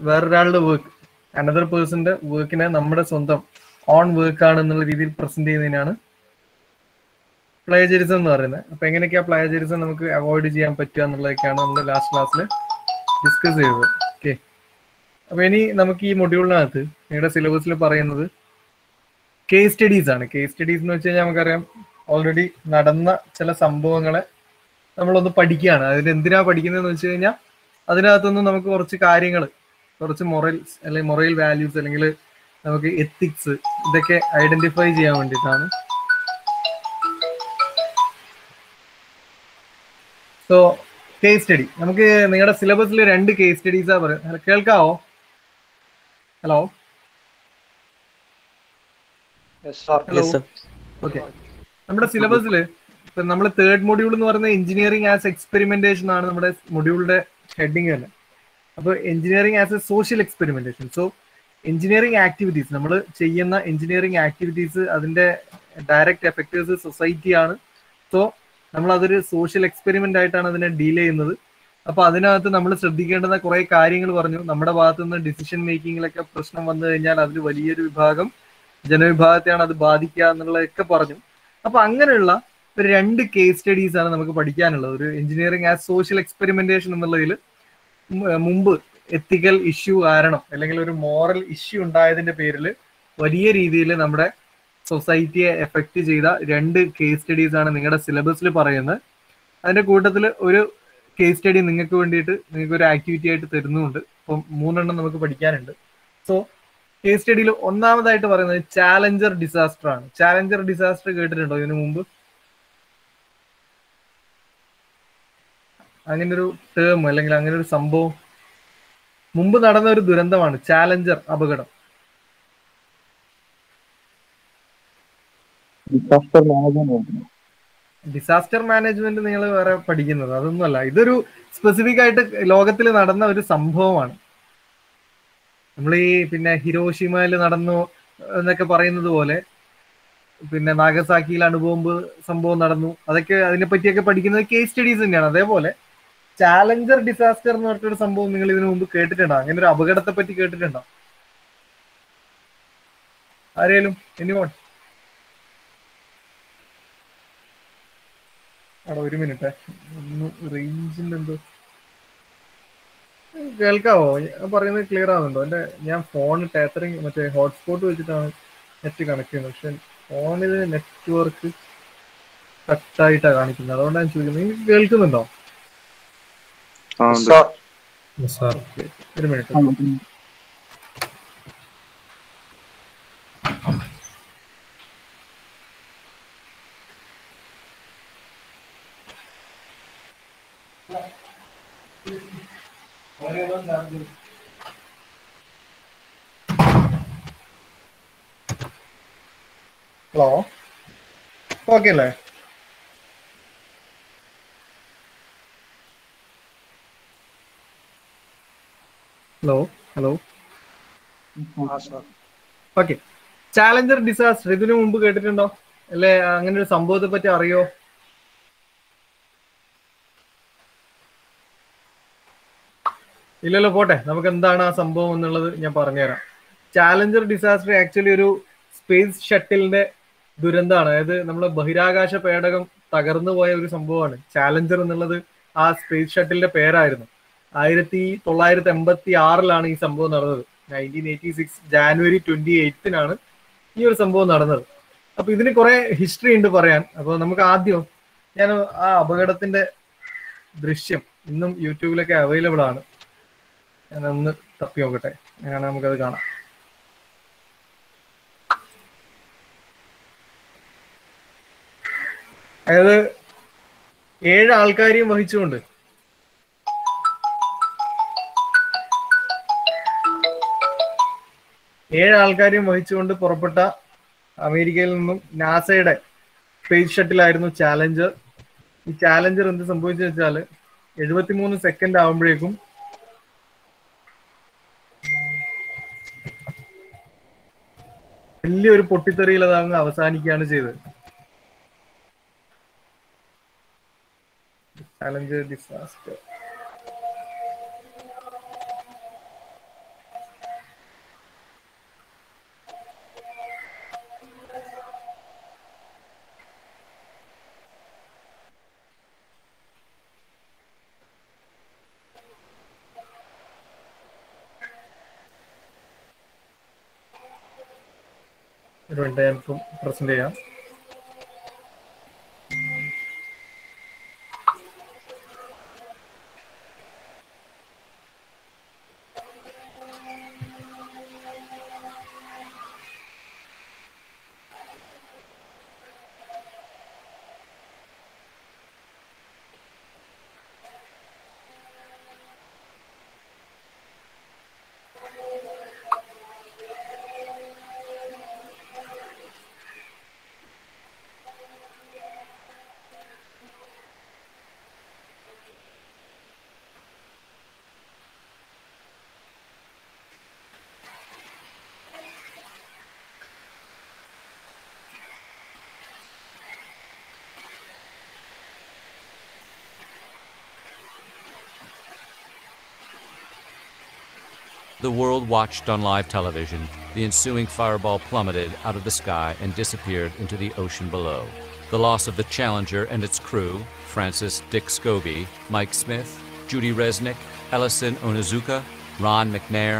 വേറൊരാളുടെ work, another പേഴ്സന്റെ വർക്കിനെ നമ്മുടെ സ്വന്തം ഓൺ വർക്ക് ആണ് എന്നുള്ള രീതിയിൽ പ്രസന്റ് ചെയ്യുന്നതിനാണ് പ്ലേജറിസം എന്ന് പറയുന്നത്. അപ്പൊ എങ്ങനെയൊക്കെയാ പ്ലേജറിസം നമുക്ക് അവോയ്ഡ് ചെയ്യാൻ പറ്റുക എന്നുള്ളതൊക്കെയാണ് നമ്മൾ ലാസ്റ്റ് ക്ലാസ്സിൽ ഡിസ്കസ് ചെയ്തത്. ഓക്കെ, അപ്പൊ ഇനി നമുക്ക് ഈ മൊഡ്യൂളിനകത്ത് നിങ്ങളുടെ സിലബസിൽ പറയുന്നത് കേസ് സ്റ്റഡീസ് ആണ്. കേസ് സ്റ്റഡീസ് എന്ന് വെച്ച് കഴിഞ്ഞാൽ നമുക്കറിയാം ഓൾറെഡി നടന്ന ചില സംഭവങ്ങളെ നമ്മളൊന്ന് പഠിക്കുകയാണ്. അതിന് എന്തിനാ പഠിക്കുന്നതെന്ന് വെച്ച് കഴിഞ്ഞാൽ അതിനകത്തുനിന്ന് നമുക്ക് കുറച്ച് കാര്യങ്ങൾ, കുറച്ച് മൊറൽസ് അല്ലെങ്കിൽ മൊറൽ വാല്യൂസ് അല്ലെങ്കിൽ നമുക്ക് എത്തിക്സ് ഇതൊക്കെ ഐഡന്റിഫൈ ചെയ്യാൻ വേണ്ടിയിട്ടാണ്. സോ കേസ് സ്റ്റഡി നമുക്ക് നിങ്ങളുടെ സിലബസിൽ 2 കേസ് സ്റ്റഡീസാ പറയാം. കേൾക്കാവോ? Hello hello okay. നമ്മുടെ സിലബസിൽ ഇപ്പൊ നമ്മൾ 3rd മൊഡ്യൂൾ എന്ന് പറയുന്നത് എഞ്ചിനീയറിംഗ് ആസ് എക്സ്പെരിമെന്റേഷൻ ആണ് നമ്മുടെ മൊഡ്യൂളിന്റെ ഹെഡിങ് തന്നെ. അപ്പോൾ engineering as A social experimentation. So engineering activities, നമ്മൾ ചെയ്യുന്ന എഞ്ചിനീയറിംഗ് ആക്ടിവിറ്റീസ് അതിന്റെ ഡയറക്റ്റ് എഫക്റ്റേഴ്സ് സൊസൈറ്റിയാണ്. സോ നമ്മൾ അതൊരു സോഷ്യൽ എക്സ്പെരിമെന്റ് ആയിട്ടാണ് അതിനെ ഡീൽ ചെയ്യുന്നത്. അപ്പൊ അതിനകത്ത് നമ്മൾ ശ്രദ്ധിക്കേണ്ടുന്ന കുറെ കാര്യങ്ങൾ പറഞ്ഞു. നമ്മുടെ ഭാഗത്തു നിന്ന് ഡിസിഷൻ മേക്കിങ്ങിലൊക്കെ പ്രശ്നം വന്നു കഴിഞ്ഞാൽ അതിൽ വലിയൊരു വിഭാഗം ജനവിഭാഗത്തെയാണ് അത് ബാധിക്കുക എന്നുള്ളതൊക്കെ പറഞ്ഞു. അപ്പൊ അങ്ങനെയുള്ള ഒരു 2 കേസ് സ്റ്റഡീസ് ആണ് നമുക്ക് പഠിക്കാനുള്ളത്. ഒരു എഞ്ചിനീയറിംഗ് ആസ് സോഷ്യൽ എക്സ്പെരിമെന്റേഷൻ എന്നുള്ളതിൽ മുമ്പ് എത്തിക്കൽ ഇഷ്യൂ കാരണം അല്ലെങ്കിൽ ഒരു മോറൽ ഇഷ്യൂ ഉണ്ടായതിന്റെ പേരിൽ വലിയ രീതിയിൽ നമ്മുടെ സൊസൈറ്റിയെ എഫക്ട് ചെയ്ത 2 കേസ് സ്റ്റഡീസ് ആണ് നിങ്ങളുടെ സിലബസിൽ പറയുന്നത്. അതിന്റെ കൂട്ടത്തിൽ ഒരു കേസ് സ്റ്റഡി നിങ്ങൾക്ക് വേണ്ടിയിട്ട് നിങ്ങൾക്ക് ഒരു ആക്ടിവിറ്റി ആയിട്ട് തരുന്നുണ്ട്. അപ്പം 3 എണ്ണം നമുക്ക് പഠിക്കാനുണ്ട്. സോ കേസ് സ്റ്റഡിയിൽ ഒന്നാമതായിട്ട് പറയുന്നത് ചാലഞ്ചർ ഡിസാസ്റ്റർ ആണ്. ചാലഞ്ചർ ഡിസാസ്റ്റർ കേട്ടിട്ടുണ്ടോ ഇതിനു മുമ്പ്? അങ്ങനെ ഒരു ടേം അല്ലെങ്കിൽ അങ്ങനെ ഒരു സംഭവം മുമ്പ് നടന്ന ഒരു ദുരന്തമാണ് ചാലഞ്ചർ അപകടം. ഡിസാസ്റ്റർ മാനേജ്മെന്റ് നിങ്ങൾ വേറെ പഠിക്കുന്നത് അതൊന്നുമല്ല. ഇതൊരു സ്പെസിഫിക് ആയിട്ട് ലോകത്തിൽ നടന്ന ഒരു സംഭവമാണ്. നമ്മൾ ഈ പിന്നെ ഹിരോഷിമയിൽ നടന്നു എന്നൊക്കെ പറയുന്നത് പോലെ പിന്നെ നാഗസാക്കിയിൽ അണുബോംബ് സംഭവം നടന്നു, അതൊക്കെ അതിനെ പറ്റിയൊക്കെ പഠിക്കുന്നത് കേസ് സ്റ്റഡീസ് തന്നെയാണ്. അതേപോലെ ചാലഞ്ചർ ഡിസാസ്റ്റർ എന്ന് പറഞ്ഞൊരു സംഭവം നിങ്ങൾ ഇതിനു മുമ്പ് കേട്ടിട്ടുണ്ടോ? അങ്ങനെ ഒരു അപകടത്തെ പറ്റി കേട്ടിട്ടുണ്ടോ ആരേലും? എനിവോൺ? അവിടെ ഒരു മിനിറ്റ്, ഒന്ന് റേഞ്ചിന്റെ എന്തോ. കേൾക്കാവോ? പറയുന്നത് ക്ലിയർ ആവുന്നുണ്ടോ? എന്റെ ഞാൻ ഫോൺ ടാത്തറിങ് മറ്റേ ഹോട്ട്സ്പോട്ട് വെച്ചിട്ടാണ് നെറ്റ് കണക്ട് ചെയ്യുന്നത്. പക്ഷെ ഫോണിൽ നെറ്റ്വർക്ക് കട്ടായിട്ടാണ് കാണിക്കുന്നത്. അതുകൊണ്ടാണ് ഞാൻ ചോദിക്കുന്നത്. നിങ്ങൾക്ക് കേൾക്കുന്നുണ്ടോ? ഒരു മിനിറ്റ്. ഹലോ, ഓക്കെ അല്ലേ? Hello hello okay. Challenger disaster ഇതിനു മുമ്പ് കേട്ടിട്ടുണ്ടോ? അല്ലെ അങ്ങനെ ഒരു സംഭവത്തെ പറ്റി അറിയോ? ഇല്ലല്ലോ, പോട്ടെ. നമുക്ക് എന്താണ് ആ സംഭവം എന്നുള്ളത് ഞാൻ പറഞ്ഞുതരാം. ചാലഞ്ചർ ഡിസാസ്റ്റർ ആക്ച്വലി ഒരു സ്പേസ് ഷട്ടിലിന്റെ ദുരന്തമാണ്. അതായത് നമ്മുടെ ബഹിരാകാശ പേടകം തകർന്നു പോയ ഒരു സംഭവമാണ്. ചാലഞ്ചർ എന്നുള്ളത് ആ സ്പേസ് ഷട്ടിലിന്റെ പേരായിരുന്നു. 1986 ഈ സംഭവം നടന്നത്. 1986 ജാനുവരി 28 ഈ ഒരു സംഭവം നടന്നത്. അപ്പൊ ഇതിന് കുറെ ഹിസ്റ്ററി ഉണ്ട് പറയാൻ. അപ്പൊ നമുക്ക് ആദ്യം ഞാൻ ആ അപകടത്തിന്റെ ദൃശ്യം ഇന്നും യൂട്യൂബിലൊക്കെ അവൈലബിൾ ആണ്. ഞാനൊന്ന് തപ്പി നോക്കട്ടെ, അങ്ങനെ നമുക്കത് കാണാം. അതായത് 7 ആൾക്കാരെയും വഹിച്ചുകൊണ്ട് പുറപ്പെട്ട അമേരിക്കയിൽ നിന്നും നാസയുടെ സ്പേസ് ഷട്ടിലായിരുന്നു ചാലഞ്ചർ. ഈ ചാലഞ്ചർ എന്ത് സംഭവിച്ചു വെച്ചാല് 73 സെക്കൻഡ് ആവുമ്പോഴേക്കും വലിയൊരു പൊട്ടിത്തെറിയിൽ അതങ്ങ് അവസാനിക്കുകയാണ് ചെയ്തത്. Challenger disaster. ഒരു മിനിറ്റ് ഞാനിപ്പം പ്രസന്റ് ചെയ്യാം. The world watched on live television. The ensuing fireball plummeted out of the sky and disappeared into the ocean below. The loss of the Challenger and its crew, Francis Dick Scobie, Mike Smith, Judy Resnick, Ellison Onizuka, Ron McNair,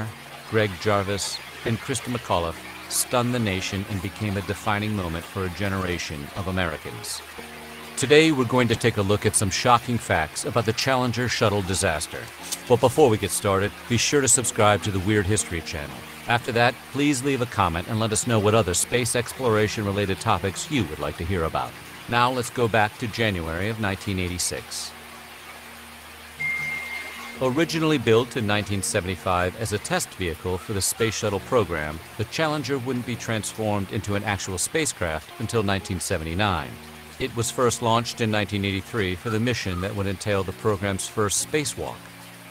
Greg Jarvis, and Krista McAuliffe, stunned the nation and became a defining moment for a generation of Americans. Today, we're going to take a look at some shocking facts about the Challenger shuttle disaster. But before we get started, be sure to subscribe to the Weird History channel. After that, please leave a comment and let us know what other space exploration-related topics you would like to hear about. Now let's go back to January of 1986. Originally built in 1975 as a test vehicle for the Space Shuttle program, the Challenger wouldn't be transformed into an actual spacecraft until 1979. It was first launched in 1983 for the mission that would entail the program's first spacewalk.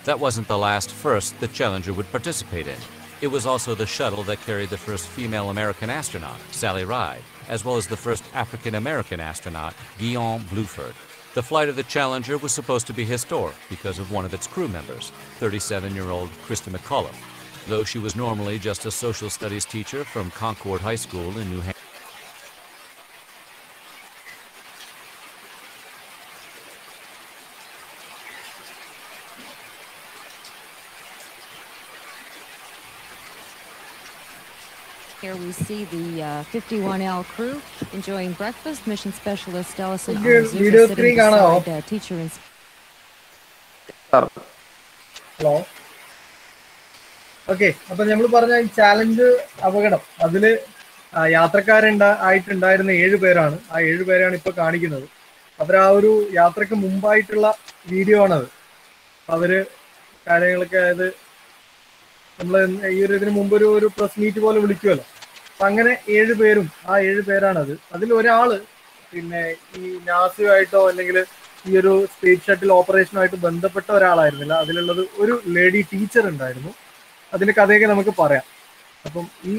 That wasn't the last first the Challenger would participate in. It was also the shuttle that carried the first female American astronaut, Sally Ride, as well as the first African-American astronaut, Guillaume Bluford. The flight of the Challenger was supposed to be historic because of one of its crew members, 37-year-old Krista McAuliffe, though she was normally just a social studies teacher from Concord High School in New Hampshire. Here we see the 51L crew enjoying breakfast. Mission specialist Ellison video Onizuka screen sitting കാണാമോ? beside teacher and hello. Okay, അപ്പൊ നമ്മൾ പറഞ്ഞ ഈ challenge അപകടം അതില് ആയിട്ടുണ്ടായിരുന്ന 7 പേരാണ്. ആ 7 പേരാണ് ഇപ്പൊ കാണിക്കുന്നത്. അവരാ ഒരു യാത്രക്ക് മുമ്പായിട്ടുള്ള വീഡിയോ ആണത്. അവര് കാര്യങ്ങളൊക്കെ, അതായത് നമ്മള് ഈ ഒരു ഇതിന് മുമ്പ് ഒരു പ്രസ് മീറ്റ് പോലെ വിളിക്കുമല്ലോ. അപ്പൊ അങ്ങനെ 7 പേരും, ആ 7 പേരാണത്. അതിൽ ഒരാള് പിന്നെ ഈ നാസയുമായിട്ടോ അല്ലെങ്കിൽ ഈ ഒരു സ്പേസ് ഷട്ടിൽ ഓപ്പറേഷനുമായിട്ട് ബന്ധപ്പെട്ട ഒരാളായിരുന്നില്ല. അതിലുള്ളത് ഒരു ലേഡി ടീച്ചർ ഉണ്ടായിരുന്നു. അതിന്റെ കഥയൊക്കെ നമുക്ക് പറയാം. അപ്പം ഈ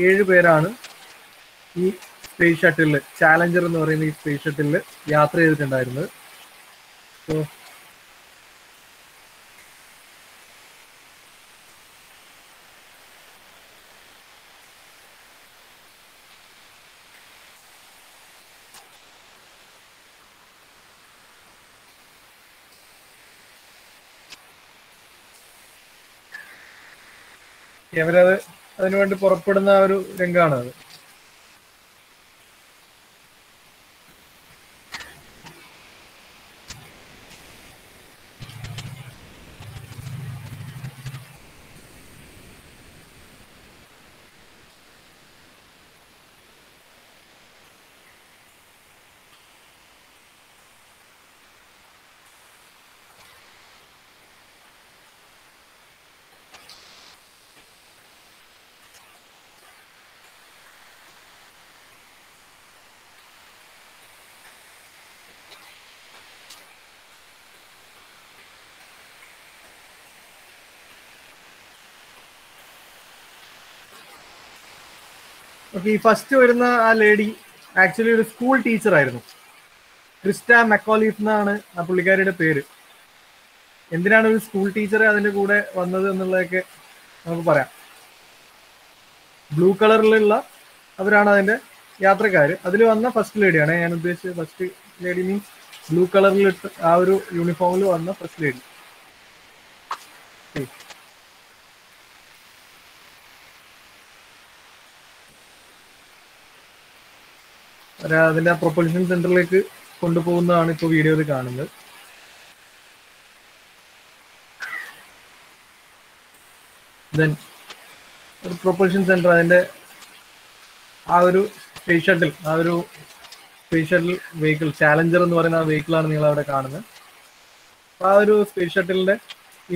7 പേരാണ് ഈ സ്പേസ് ഷട്ടിലില്, ചാലഞ്ചർ എന്ന് പറയുന്ന ഈ സ്പേസ് ഷട്ടിലില് യാത്ര ചെയ്തിട്ടുണ്ടായിരുന്നത്. സോ അവരത് അതിനുവേണ്ടി പുറപ്പെടുന്ന ഒരു രംഗമാണ് അത്. ഓക്കെ, ഈ ഫസ്റ്റ് വരുന്ന ആ ലേഡി ആക്ച്വലി ഒരു സ്കൂൾ ടീച്ചർ ആയിരുന്നു. ക്രിസ്റ്റ മക്കോലീഫ് എന്നാണ് ആ പുള്ളിക്കാരിയുടെ പേര്. എന്തിനാണ് ഒരു സ്കൂൾ ടീച്ചർ അതിന്റെ കൂടെ വന്നത് എന്നുള്ളതൊക്കെ നമുക്ക് പറയാം. ബ്ലൂ കളറിലുള്ള അവരാണ് അതിന്റെ യാത്രക്കാര്. അതിൽ വന്ന ഫസ്റ്റ് ലേഡിയാണ് ഞാൻ ഉദ്ദേശിച്ചത്. ഫസ്റ്റ് ലേഡി മീൻസ് ബ്ലൂ കളറിൽ ആ ഒരു യൂണിഫോമിൽ വന്ന ഫസ്റ്റ് ലേഡി. അതിന്റെ പ്രൊപ്പൽഷൻ സെന്ററിലേക്ക് കൊണ്ടുപോകുന്നതാണ് ഇപ്പോൾ വീഡിയോയിൽ കാണുന്നത്. ദെൻ ഒരു പ്രൊപ്പൽഷൻ സെന്റർ, അതിന്റെ ആ ഒരു സ്പേസ് ഷട്ടിൽ വെഹിക്കിൾ ചാലഞ്ചർ എന്ന് പറയുന്ന ആ വെഹിക്കിളാണ് നിങ്ങൾ അവിടെ കാണുന്നത്. ആ ഒരു സ്പേസ് ഷട്ടിലിന്റെ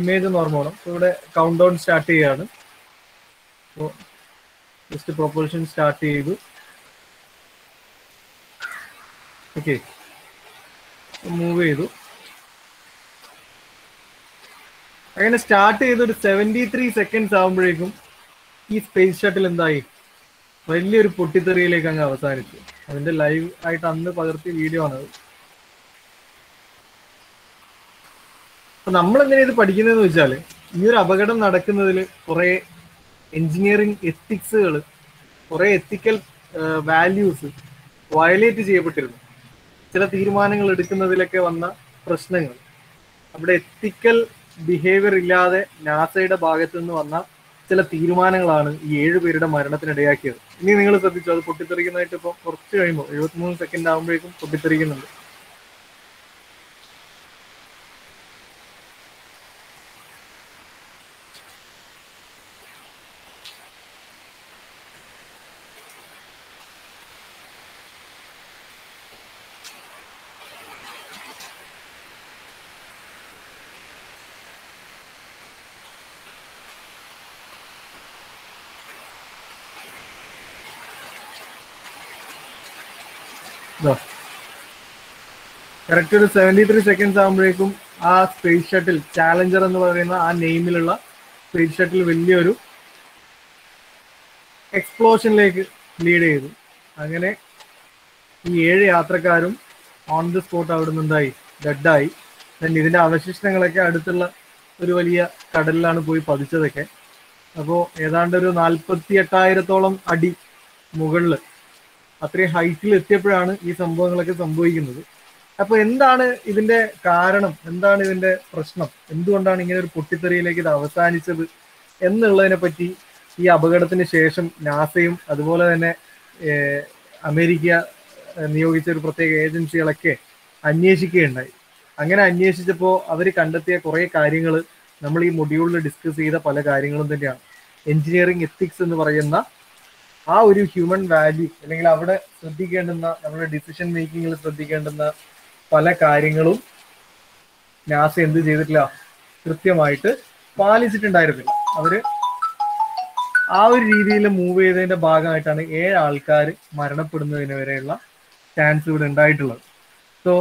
ഇമേജ് എന്ന് ഓർമ്മ വേണം. ഇവിടെ കൗണ്ട് ഡൗൺ സ്റ്റാർട്ട് ചെയ്യാണ്. അപ്പോൾ ജസ്റ്റ് പ്രൊപ്പൽഷൻ സ്റ്റാർട്ട് ചെയ്തു. ഓക്കെ, മൂവ് ചെയ്തു. അങ്ങനെ സ്റ്റാർട്ട് ചെയ്ത് ഒരു 73 സെക്കൻഡ്സ് ആകുമ്പോഴേക്കും ഈ സ്പേസ് ഷട്ടിൽ എന്തായി, വലിയൊരു പൊട്ടിത്തെറിയിലേക്ക് അങ്ങ് അവസാനിച്ചു. അതിന്റെ ലൈവ് ആയിട്ട് അന്ന് പകർത്തിയ വീഡിയോ ആണത്. അപ്പൊ നമ്മൾ എങ്ങനെ ഇത് പഠിക്കുന്നതെന്ന് വെച്ചാൽ, ഈ ഒരു അപകടം നടക്കുന്നതിൽ കുറെ എഞ്ചിനീയറിംഗ് എത്തിക്സുകൾ, കുറെ എത്തിക്കൽ വാല്യൂസ് വയലേറ്റ് ചെയ്യപ്പെട്ടിരുന്നു. ചില തീരുമാനങ്ങൾ എടുക്കുന്നതിലൊക്കെ വന്ന പ്രശ്നങ്ങൾ, അവിടെ എത്തിക്കൽ ബിഹേവിയർ ഇല്ലാതെ നാസയുടെ ഭാഗത്തു നിന്ന് വന്ന ചില തീരുമാനങ്ങളാണ് ഈ 7 പേരുടെ മരണത്തിനിടയാക്കിയത്. ഇനി നിങ്ങൾ ശ്രദ്ധിച്ചു, അത് പൊട്ടിത്തെറിക്കുന്നതായിട്ട് ഇപ്പൊ കുറച്ച് കഴിയുമ്പോൾ 73 സെക്കൻഡ് ആകുമ്പോഴേക്കും പൊട്ടിത്തെറിക്കുന്നുണ്ട്. കറക്റ്റ് ഒരു 73 സെക്കൻഡ്സ് ആകുമ്പോഴേക്കും ആ സ്പേസ് ഷട്ടിൽ ചാലഞ്ചർ എന്ന് പറയുന്ന ആ നെയിമിലുള്ള സ്പേസ് ഷട്ടിൽ വലിയൊരു എക്സ്പ്ലോഷനിലേക്ക് ലീഡ് ചെയ്തു. അങ്ങനെ ഈ 7 യാത്രക്കാരും ഓൺ ദി സ്പോട്ട് അവിടെ നിന്നുണ്ടായി ഡെഡായി. ഇതിന്റെ അവശിഷ്ടങ്ങളൊക്കെ അടുത്തുള്ള ഒരു വലിയ കടലിലാണ് പോയി പതിച്ചതൊക്കെ. അപ്പോൾ ഏതാണ്ട് ഒരു 48,000 അടി മുകളിൽ, അത്രയും ഹൈറ്റിൽ എത്തിയപ്പോഴാണ് ഈ സംഭവങ്ങളൊക്കെ സംഭവിക്കുന്നത്. അപ്പൊ എന്താണ് ഇതിന്റെ കാരണം, എന്താണ് ഇതിന്റെ പ്രശ്നം, എന്തുകൊണ്ടാണ് ഇങ്ങനെ ഒരു പൊട്ടിത്തെറിയിലേക്ക് ഇത് അവസാനിച്ചത് എന്നുള്ളതിനെ പറ്റി ഈ അപകടത്തിന് ശേഷം നാസയും അതുപോലെ തന്നെ അമേരിക്ക നിയോഗിച്ച ഒരു പ്രത്യേക ഏജൻസികളൊക്കെ അന്വേഷിക്കുകയുണ്ടായി. അങ്ങനെ അന്വേഷിച്ചപ്പോൾ അവർ കണ്ടെത്തിയ കുറേ കാര്യങ്ങൾ നമ്മൾ ഈ മൊഡ്യൂളിൽ ഡിസ്കസ് ചെയ്ത പല കാര്യങ്ങളും തന്നെയാണ്. എഞ്ചിനീയറിംഗ് എത്തിക്സ് എന്ന് പറയുന്ന ആ ഒരു ഹ്യൂമൻ വാല്യൂ, അല്ലെങ്കിൽ അവിടെ ശ്രദ്ധിക്കേണ്ടുന്ന, നമ്മുടെ ഡിസിഷൻ മേക്കിങ്ങിൽ ശ്രദ്ധിക്കേണ്ടുന്ന പല കാര്യങ്ങളും നാസ എന്ത് ചെയ്തിട്ടില്ല, കൃത്യമായിട്ട് പാലിച്ചിട്ടുണ്ടായിരുന്നില്ല. അവര് ആ ഒരു രീതിയിൽ മൂവ് ചെയ്തതിന്റെ ഭാഗമായിട്ടാണ് 7 ആൾക്കാർ മരണപ്പെടുന്നതിന് വരെയുള്ള ചാൻസ് ഇവിടെ ഉണ്ടായിട്ടുള്ളത്. സോ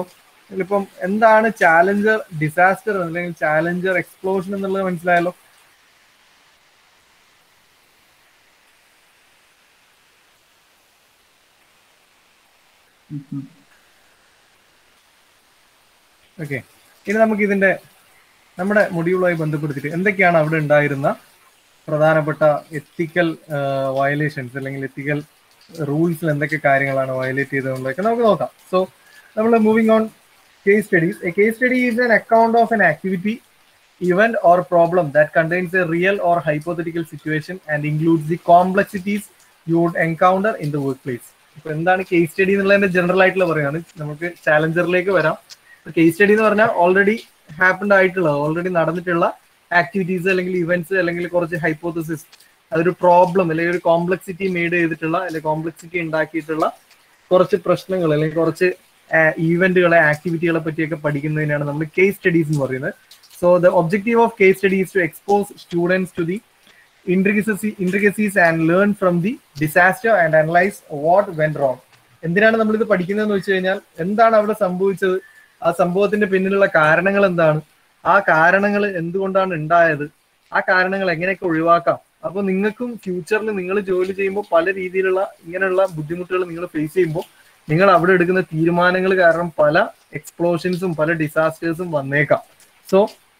ഇതിലിപ്പം എന്താണ് ചാലഞ്ചർ ഡിസാസ്റ്റർ അല്ലെങ്കിൽ ചാലഞ്ചർ എക്സ്പ്ലോഷൻ എന്നുള്ളത് മനസ്സിലായല്ലോ. ഓക്കെ, ഇനി നമുക്ക് ഇതിന്റെ നമ്മുടെ മൊഡ്യൂളുമായി ബന്ധപ്പെടുത്തിയിട്ട് എന്തൊക്കെയാണ് അവിടെ ഉണ്ടായിരുന്ന പ്രധാനപ്പെട്ട എത്തിക്കൽ വയലേഷൻസ് അല്ലെങ്കിൽ എത്തിക്കൽ റൂൾസിൽ എന്തൊക്കെ കാര്യങ്ങളാണ് വയലേറ്റ് ചെയ്തതെന്നൊക്കെ നമുക്ക് നോക്കാം. സോ നമ്മൾ moving on case studies. A case study is an account of an activity, event or problem that contains a real or hypothetical situation and includes the complexities you would encounter in the workplace. ഇപ്പൊ എന്താണ് case study എന്നുള്ളതിന്റെ general ആയിട്ടുള്ള പറയാണ്. നമുക്ക് ചാലഞ്ചറിലേക്ക് വരാം. Case study എന്ന് പറഞ്ഞാൽ already happened ആയിട്ടുള്ള, ഓൾറെഡി നടന്നിട്ടുള്ള ആക്ടിവിറ്റീസ് അല്ലെങ്കിൽ ഇവന്റ്സ് അല്ലെങ്കിൽ കുറച്ച് ഹൈപ്പോത്തസിസ്, അതൊരു പ്രോബ്ലം അല്ലെങ്കിൽ ഒരു കോംപ്ലക്സിറ്റി മെയ്ഡ് ചെയ്തിട്ടുള്ള അല്ലെങ്കിൽ കോംപ്ലക്സിറ്റി ഉണ്ടാക്കിയിട്ടുള്ള കുറച്ച് പ്രശ്നങ്ങൾ അല്ലെങ്കിൽ കുറച്ച് ഈവന്റുകളെ, ആക്ടിവിറ്റികളെ പറ്റിയൊക്കെ പഠിക്കുന്നതിനാണ് നമ്മൾ കേസ് സ്റ്റഡീസ് എന്ന് പറയുന്നത്. So the objective of case study is to expose students to the intricacies and learn from the disaster and analyze what went wrong. എന്തിനാണ് നമ്മളിത് പഠിക്കുന്നതെന്ന് വെച്ച് കഴിഞ്ഞാൽ, എന്താണ് അവിടെ സംഭവിച്ചത്, ആ സംഭവത്തിന്റെ പിന്നിലുള്ള കാരണങ്ങൾ എന്താണ്, ആ കാരണങ്ങൾ എന്തുകൊണ്ടാണ് ഉണ്ടായത്, ആ കാരണങ്ങൾ എങ്ങനെയൊക്കെ ഒഴിവാക്കാം. അപ്പോൾ നിങ്ങൾക്കും ഫ്യൂച്ചറിൽ നിങ്ങൾ ജോലി ചെയ്യുമ്പോൾ പല രീതിയിലുള്ള ഇങ്ങനെയുള്ള ബുദ്ധിമുട്ടുകൾ നിങ്ങൾ ഫേസ് ചെയ്യുമ്പോൾ നിങ്ങൾ അവിടെ എടുക്കുന്ന തീരുമാനങ്ങൾ കാരണം പല എക്സ്പ്ലോഷൻസും പല ഡിസാസ്റ്റേഴ്സും വന്നേക്കാം. സോ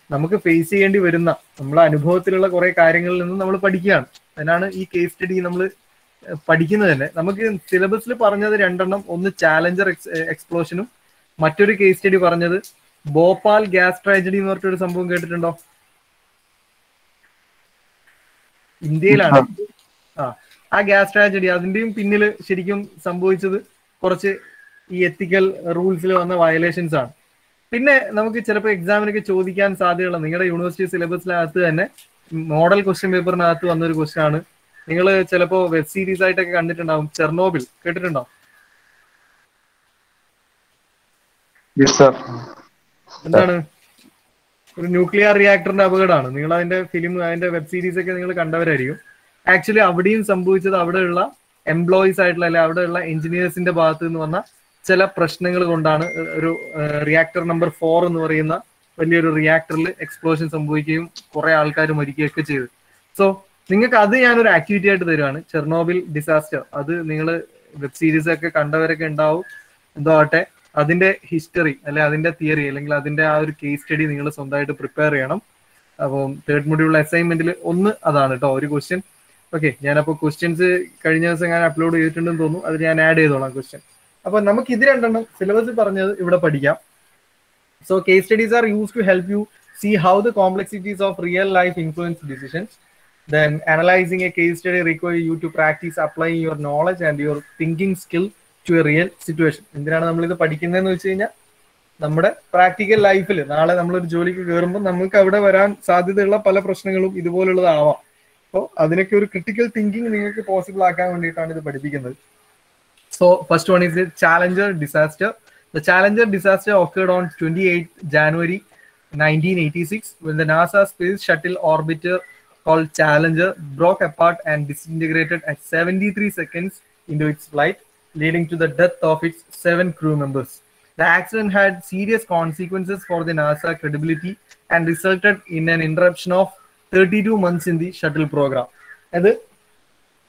നമുക്ക് ഫേസ് ചെയ്യേണ്ടി വരുന്ന നമ്മളെ അനുഭവത്തിലുള്ള കുറെ കാര്യങ്ങളിൽ നിന്ന് നമ്മൾ പഠിക്കുകയാണ്. അതിനാണ് ഈ കേസ് സ്റ്റഡി നമ്മൾ പഠിക്കുന്നത് തന്നെ. നമുക്ക് സിലബസിൽ പറഞ്ഞത് 2 എണ്ണം, ഒന്ന് ചാലഞ്ചർ എക്സ്പ്ലോഷനും മറ്റൊരു കേസ് സ്റ്റഡി പറഞ്ഞത് ഭോപ്പാൽ ഗ്യാസ് ട്രാജഡി എന്ന് പറഞ്ഞിട്ടൊരു സംഭവം കേട്ടിട്ടുണ്ടോ? ഇന്ത്യയിലാണ് ആ ഗ്യാസ് ട്രാജഡി. അതിന്റെയും പിന്നിൽ ശരിക്കും സംഭവിച്ചത് കുറച്ച് ഈ എത്തിക്കൽ റൂൾസിൽ വന്ന വയലേഷൻസ് ആണ്. പിന്നെ നമുക്ക് ചിലപ്പോൾ എക്സാമിനൊക്കെ ചോദിക്കാൻ സാധ്യതയുള്ള നിങ്ങളുടെ യൂണിവേഴ്സിറ്റി സിലബസിനകത്ത് തന്നെ മോഡൽ ക്വസ്റ്റ്യൻ പേപ്പറിനകത്ത് വന്നൊരു ക്വസ്റ്റ്യൻ ആണ്. നിങ്ങൾ ചിലപ്പോൾ വെബ് സീരീസ് ആയിട്ടൊക്കെ കണ്ടിട്ടുണ്ടാവും, ചെർണോബിൽ കേട്ടിട്ടുണ്ടോ? എന്താണ്? ഒരു ന്യൂക്ലിയർ റിയാക്ടറിന്റെ അപകടമാണ്. നിങ്ങൾ അതിന്റെ ഫിലിം, അതിന്റെ വെബ് സീരീസ് ഒക്കെ നിങ്ങൾ കണ്ടവരായിരിക്കും. ആക്ച്വലി അവിടെയും സംഭവിച്ചത് അവിടെയുള്ള എംപ്ലോയീസ് ആയിട്ടുള്ള അല്ലെ അവിടെയുള്ള എഞ്ചിനീയേഴ്സിന്റെ ഭാഗത്ത് നിന്ന് വന്ന ചില പ്രശ്നങ്ങൾ കൊണ്ടാണ് ഒരു റിയാക്ടർ നമ്പർ 4 എന്ന് പറയുന്ന വലിയൊരു റിയാക്ടറിൽ എക്സ്പ്ലോഷൻ സംഭവിക്കുകയും കുറെ ആൾക്കാർ മരിക്കുകയൊക്കെ ചെയ്തു. സോ നിങ്ങൾക്ക് അത് ഞാനൊരു ആക്ടിവിറ്റി ആയിട്ട് തരുവാണ്, ചെർണോബിൽ ഡിസാസ്റ്റർ. അത് നിങ്ങൾ വെബ് സീരീസ് ഒക്കെ കണ്ടവരൊക്കെ ഉണ്ടാവും. എന്തോ ആട്ടെ, അതിന്റെ ഹിസ്റ്ററി അല്ലെ അതിന്റെ തിയറി അല്ലെങ്കിൽ അതിന്റെ ആ ഒരു കേസ് സ്റ്റഡി നിങ്ങൾ സ്വന്തമായിട്ട് പ്രിപ്പയർ ചെയ്യണം. അപ്പം തേർഡ് മൊഡ്യൂൾ അസൈൻമെന്റിൽ ഒന്ന് അതാണ് കേട്ടോ, ഒരു ക്വസ്റ്റ്യൻ. ഓക്കെ, ഞാനപ്പോൾ ക്വസ്റ്റ്യൻസ് കഴിഞ്ഞ ദിവസം ഞാൻ അപ്ലോഡ് ചെയ്തിട്ടുണ്ടെന്ന് തോന്നുന്നു, അത് ഞാൻ ആഡ് ചെയ്തോളാം ക്വസ്റ്റ്യൻ. അപ്പൊ നമുക്ക് ഇത് രണ്ടെണ്ണം സിലബസ് പറഞ്ഞത് ഇവിടെ പഠിക്കാം. So case studies are use to help you see how the complexities of real life influence decisions. Then analyzing a case study requires you to practice applying your knowledge and your thinking skill to a real situation. എന്തിനാണ് നമ്മൾ ഇത് പഠിക്കുന്നതെന്ന് വെച്ച് കഴിഞ്ഞാൽ നമ്മുടെ practical ലൈഫിൽ നാളെ നമ്മളൊരു ജോലിക്ക് കയറുമ്പോൾ നമുക്ക് അവിടെ വരാൻ സാധ്യതയുള്ള പല പ്രശ്നങ്ങളും ഇതുപോലുള്ളതാവാം. അപ്പോൾ അതിനൊക്കെ ഒരു ക്രിട്ടിക്കൽ തിങ്കിങ് നിങ്ങൾക്ക് പോസിബിൾ ആക്കാൻ വേണ്ടിയിട്ടാണ് ഇത് പഠിപ്പിക്കുന്നത്. So first one is the Challenger disaster. The Challenger disaster occurred on 28th January 1986 when the NASA space shuttle orbiter called Challenger broke apart and disintegrated at 73 seconds into its flight, leading to the death of its 7 crew members. The accident had serious consequences for the NASA credibility and resulted in an interruption of 32 months in the shuttle program. അത്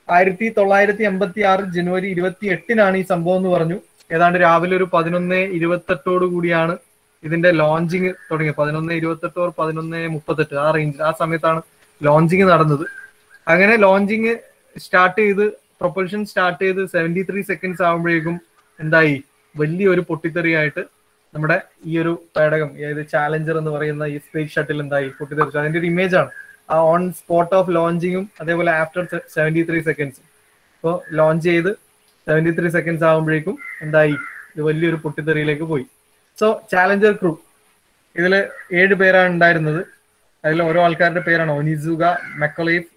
1986 ജനുവരി 28-നാണ് ഈ സംഭവം എന്ന് പറഞ്ഞു. ഏതാണ്ട് രാവിലെ ഒരു 11:28 കൂടിയാണ് ഇതിന്റെ ലോഞ്ചിങ് തുടങ്ങിയത്. 11:28 or 11:38 ആ റേഞ്ച്, ആ സമയത്താണ് ലോഞ്ചിങ് നടന്നത്. അങ്ങനെ ലോഞ്ചിങ് സ്റ്റാർട്ട് ചെയ്ത് പ്രൊപ്പൽഷൻ സ്റ്റാർട്ട് ചെയ്ത് 73 സെക്കൻഡ്സ് ആകുമ്പോഴേക്കും എന്തായി, വലിയൊരു പൊട്ടിത്തെറിയായിട്ട് നമ്മുടെ ഈ ഒരു പേടകം, അതായത് ചാലഞ്ചർ എന്ന് പറയുന്ന ഈ സ്പേസ് ഷട്ടിൽ എന്തായി, പൊട്ടിത്തെറിച്ചു. അതിന്റെ ഒരു ഇമേജ് ആണ് ആ ഓൺ സ്പോട്ട് ഓഫ് ലോഞ്ചിങ്ങും അതേപോലെ ആഫ്റ്റർ 73 സെക്കൻഡ്സ്. ഇപ്പോൾ ലോഞ്ച് ചെയ്ത് 73 സെക്കൻഡ്സ് ആകുമ്പോഴേക്കും എന്തായി, ഇത് വലിയൊരു പൊട്ടിത്തെറിയിലേക്ക് പോയി. സോ ചാലഞ്ചർ ക്രൂ ഇതിൽ 7 പേരാണ് ഉണ്ടായിരുന്നത്. അതിൽ ഓരോ ആൾക്കാരുടെ പേരാണ് ഒനിസുക, മെക്കലീഫ്,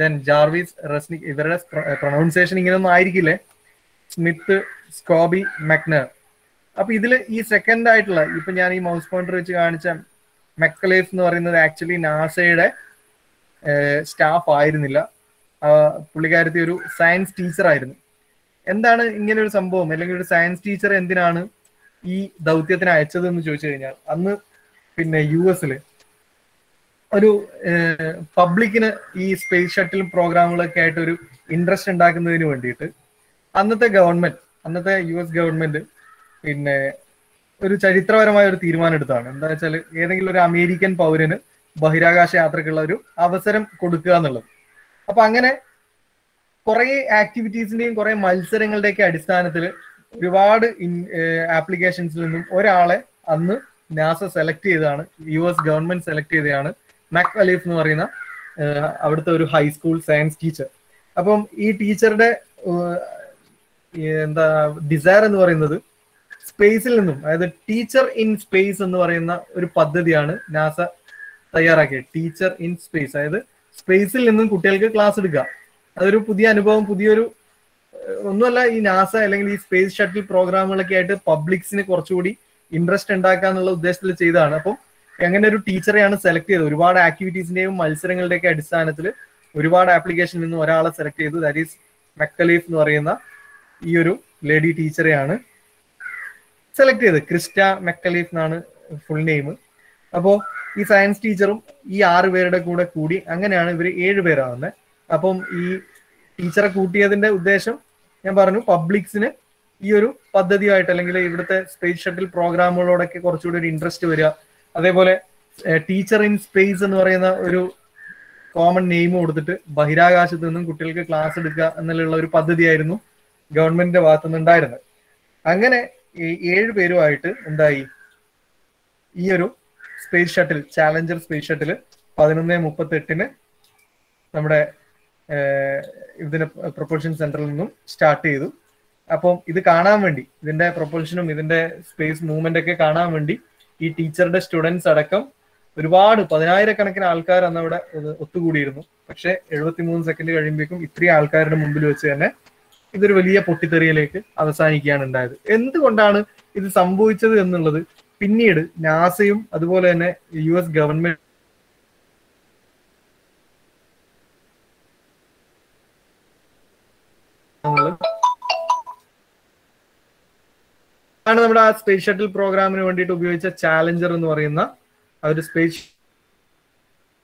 ദെൻ ജാർവിസ്, റസ്നിക്. ഇവരുടെ പ്രൊണൗൺസിയേഷൻ ഇങ്ങനെയൊന്നും ആയിരിക്കില്ലേ, സ്മിത്ത്, സ്കോബി, മെക്നർ. അപ്പൊ ഇതിൽ ഈ സെക്കൻഡ് ആയിട്ടുള്ള ഇപ്പൊ ഞാൻ ഈ മൗസ് പോയിന്റർ വെച്ച് കാണിച്ച മെക്കലേഫ് എന്ന് പറയുന്നത് ആക്ച്വലി നാസയുടെ സ്റ്റാഫ് ആയിരുന്നില്ല. പുള്ളിക്കാരത്തി ഒരു സയൻസ് ടീച്ചർ ആയിരുന്നു. എന്താണ് ഇങ്ങനെ ഒരു സംഭവം, അല്ലെങ്കിൽ ഒരു സയൻസ് ടീച്ചർ എന്തിനാണ് ഈ ദൗത്യത്തിന് അയച്ചത് എന്ന് ചോദിച്ചു കഴിഞ്ഞാൽ, അന്ന് പിന്നെ US ഒരു പബ്ലിക്കിന് ഈ സ്പേസ് ഷട്ടിൽ പ്രോഗ്രാമുകളൊക്കെ ആയിട്ട് ഒരു ഇൻട്രസ്റ്റ് ഉണ്ടാക്കുന്നതിന് വേണ്ടിയിട്ട് അന്നത്തെ US ഗവൺമെന്റ് പിന്നെ ഒരു ചരിത്രപരമായ ഒരു തീരുമാനം എടുത്താണ്. എന്താ വെച്ചാൽ ഏതെങ്കിലും ഒരു അമേരിക്കൻ പൗരന് ബഹിരാകാശ യാത്രക്കുള്ള ഒരു അവസരം കൊടുക്കുക എന്നുള്ളത്. അപ്പൊ അങ്ങനെ കുറെ ആക്ടിവിറ്റീസിന്റെയും കുറെ മത്സരങ്ങളുടെയൊക്കെ അടിസ്ഥാനത്തിൽ ഒരുപാട് ആപ്ലിക്കേഷൻസിൽ നിന്നും ഒരാളെ അന്ന് നാസ സെലക്ട് ചെയ്തതാണ്, US ഗവൺമെന്റ് സെലക്ട് ചെയ്തതാണ് മക് അലീഫ് എന്ന് പറയുന്ന അവിടുത്തെ ഒരു ഹൈസ്കൂൾ സയൻസ് ടീച്ചർ. അപ്പം ഈ ടീച്ചറുടെ എന്താ ഡിസയർ എന്ന് പറയുന്നത് സ്പേസിൽ നിന്നും, അതായത് ടീച്ചർ ഇൻ സ്പേസ് എന്ന് പറയുന്ന ഒരു പദ്ധതിയാണ് നാസ തയ്യാറാക്കിയത്. ടീച്ചർ ഇൻ സ്പേസ്, അതായത് സ്പേസിൽ നിന്നും കുട്ടികൾക്ക് ക്ലാസ് എടുക്കുക. അതൊരു പുതിയ അനുഭവം, പുതിയൊരു ഒന്നുമല്ല. ഈ നാസ അല്ലെങ്കിൽ ഈ സ്പേസ് ഷട്ടിൽ പ്രോഗ്രാമുകളൊക്കെ ആയിട്ട് പബ്ലിക്സിന് കുറച്ചുകൂടി ഇൻട്രസ്റ്റ് ഉണ്ടാക്കുക എന്നുള്ള ഉദ്ദേശത്തിൽ ചെയ്തതാണ്. അപ്പം അങ്ങനെ ഒരു ടീച്ചറെയാണ് സെലക്ട് ചെയ്തത്. ഒരുപാട് ആക്ടിവിറ്റീസിന്റെയും മത്സരങ്ങളുടെയൊക്കെ അടിസ്ഥാനത്തിൽ ഒരുപാട് ആപ്ലിക്കേഷനിൽ നിന്നും ഒരാളെ സെലക്ട് ചെയ്തു. ദാറ്റ് ഈസ് മെക്കലീഫ് എന്ന് പറയുന്ന ഈ ഒരു ലേഡി ടീച്ചറെയാണ് സെലക്ട് ചെയ്തത്. ക്രിസ്റ്റ മെക്കലീഫ് എന്നാണ് ഫുൾ നെയിം. അപ്പോൾ ഈ സയൻസ് ടീച്ചറും ഈ 6 പേരുടെ കൂടെ കൂടി അങ്ങനെയാണ് ഇവർ 7 പേരാവുന്നത്. അപ്പം ഈ ടീച്ചറെ കൂട്ടിയതിന്റെ ഉദ്ദേശം ഞാൻ പറഞ്ഞു, പബ്ലിക്സിന് ഈ ഒരു പദ്ധതിയായിട്ട് അല്ലെങ്കിൽ ഇവിടുത്തെ സ്പേസ് ഷട്ടിൽ പ്രോഗ്രാമുകളോടൊക്കെ കുറച്ചുകൂടി ഒരു ഇൻട്രസ്റ്റ് വരിക. അതേപോലെ ടീച്ചർ ഇൻ സ്പേസ് എന്ന് പറയുന്ന ഒരു കോമൺ നെയിം കൊടുത്തിട്ട് ബഹിരാകാശത്ത് നിന്നും കുട്ടികൾക്ക് ക്ലാസ് എടുക്കുക എന്നുള്ള ഒരു പദ്ധതിയായിരുന്നു ഗവൺമെന്റിന്റെ ഭാഗത്തു നിന്നുണ്ടായിരുന്നത്. അങ്ങനെ ഈ 7 പേരുമായിട്ട് എന്തായി, ഈ ഒരു space shuttle, Challenger space shuttle 11:38 നമ്മുടെ ഇതിന്റെ പ്രൊപ്പൽഷൻ സെന്ററിൽ നിന്നും സ്റ്റാർട്ട് ചെയ്തു. അപ്പം ഇത് കാണാൻ വേണ്ടി, ഇതിന്റെ പ്രൊപ്പൽഷനും ഇതിന്റെ സ്പേസ് മൂവ്മെന്റ് ഒക്കെ കാണാൻ വേണ്ടി ഈ ടീച്ചറുടെ സ്റ്റുഡൻസ് അടക്കം ഒരുപാട് 10,000-കണക്കിന് ആൾക്കാർ അന്ന് അവിടെ ഒത്തുകൂടിയിരുന്നു. പക്ഷെ 73 സെക്കൻഡ് കഴിയുമ്പോഴേക്കും ഇത്രയും ആൾക്കാരുടെ മുമ്പിൽ വെച്ച് തന്നെ ഇതൊരു വലിയ പൊട്ടിത്തെറിയിലേക്ക് അവസാനിക്കുകയാണ് ഉണ്ടായത്. എന്തുകൊണ്ടാണ് ഇത് സംഭവിച്ചത് എന്നുള്ളത് പിന്നീട് നാസയും അതുപോലെ തന്നെ US ഗവൺമെന്റ് ആണ് നമ്മുടെ ആ സ്പേസ് ഷട്ടിൽ പ്രോഗ്രാമിന് വേണ്ടിയിട്ട് ഉപയോഗിച്ച ചാലഞ്ചർ എന്ന് പറയുന്ന ആ ഒരു സ്പേസ്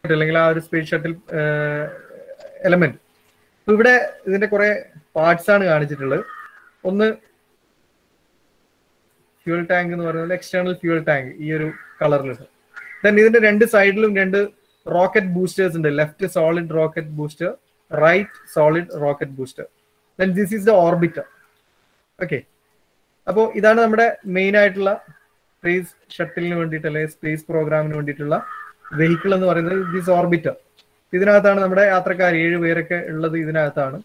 അല്ലെങ്കിൽ ആ ഒരു സ്പേസ് ഷട്ടിൽ എലമെന്റ്. ഇവിടെ ഇതിന്റെ കുറെ പാർട്സ് ആണ് കാണിച്ചിട്ടുള്ളത്. ഒന്ന് ഫ്യൂൽ ടാങ്ക് എന്ന് പറയുന്നത് എക്സ്റ്റേണൽ ഫ്യൂൽ ടാങ്ക് ഈ ഒരു കളറിലുണ്ട്. ദെൻ ഇതിന്റെ രണ്ട് സൈഡിലും രണ്ട് റോക്കറ്റ് ബൂസ്റ്റേഴ്സ് ഉണ്ട്. Left solid rocket booster, right solid rocket booster. Then this is the orbiter. Okay, അപ്പോൾ ഇതാണ് നമ്മുടെ മെയിൻ ആയിട്ടുള്ള സ്പേസ് ഷട്ടിലിന് വേണ്ടിയിട്ട് അല്ലെങ്കിൽ സ്പേസ് പ്രോഗ്രാമിന് വേണ്ടിയിട്ടുള്ള വെഹിക്കിൾ എന്ന് പറയുന്നത് ദിസ് ഓർബിറ്റർ. ഇതിനകത്താണ് നമ്മുടെ യാത്രക്കാർ 7 പേരൊക്കെ ഉള്ളത് ഇതിനകത്താണ്.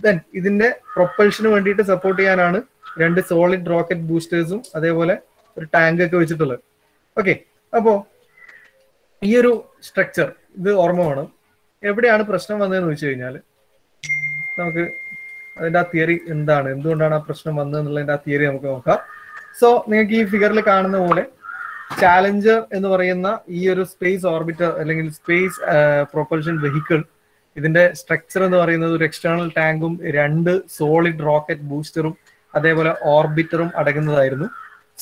ദെൻ ഇതിന്റെ പ്രൊപ്പൽഷന് വേണ്ടിയിട്ട് സപ്പോർട്ട് ചെയ്യാനാണ് 2 സോളിഡ് റോക്കറ്റ് ബൂസ്റ്റേഴ്സും അതേപോലെ ഒരു ടാങ്ക് ഒക്കെ വെച്ചിട്ടുള്ളത്. ഓക്കെ, അപ്പോ ഈ ഒരു സ്ട്രക്ചർ ഇത് ഓർമ്മ വേണം. എവിടെയാണ് പ്രശ്നം വന്നതെന്ന് വെച്ച് കഴിഞ്ഞാൽ നമുക്ക് അതിന്റെ ആ തിയറി എന്താണ്, എന്തുകൊണ്ടാണ് ആ പ്രശ്നം വന്നത് എന്നുള്ളതിന്റെ ആ തിയറി നമുക്ക് നോക്കാം. സോ നിങ്ങൾക്ക് ഈ ഫിഗറിൽ കാണുന്ന പോലെ ചാലഞ്ചർ എന്ന് പറയുന്ന ഈ ഒരു സ്പേസ് ഓർബിറ്റർ അല്ലെങ്കിൽ സ്പേസ് പ്രൊപ്പൽഷൻ വെഹിക്കിൾ, ഇതിന്റെ സ്ട്രക്ചർ എന്ന് പറയുന്നത് ഒരു എക്സ്റ്റേണൽ ടാങ്കും 2 സോളിഡ് റോക്കറ്റ് ബൂസ്റ്ററും അതേപോലെ ഓർബിറ്ററും അടങ്ങുന്നതായിരുന്നു.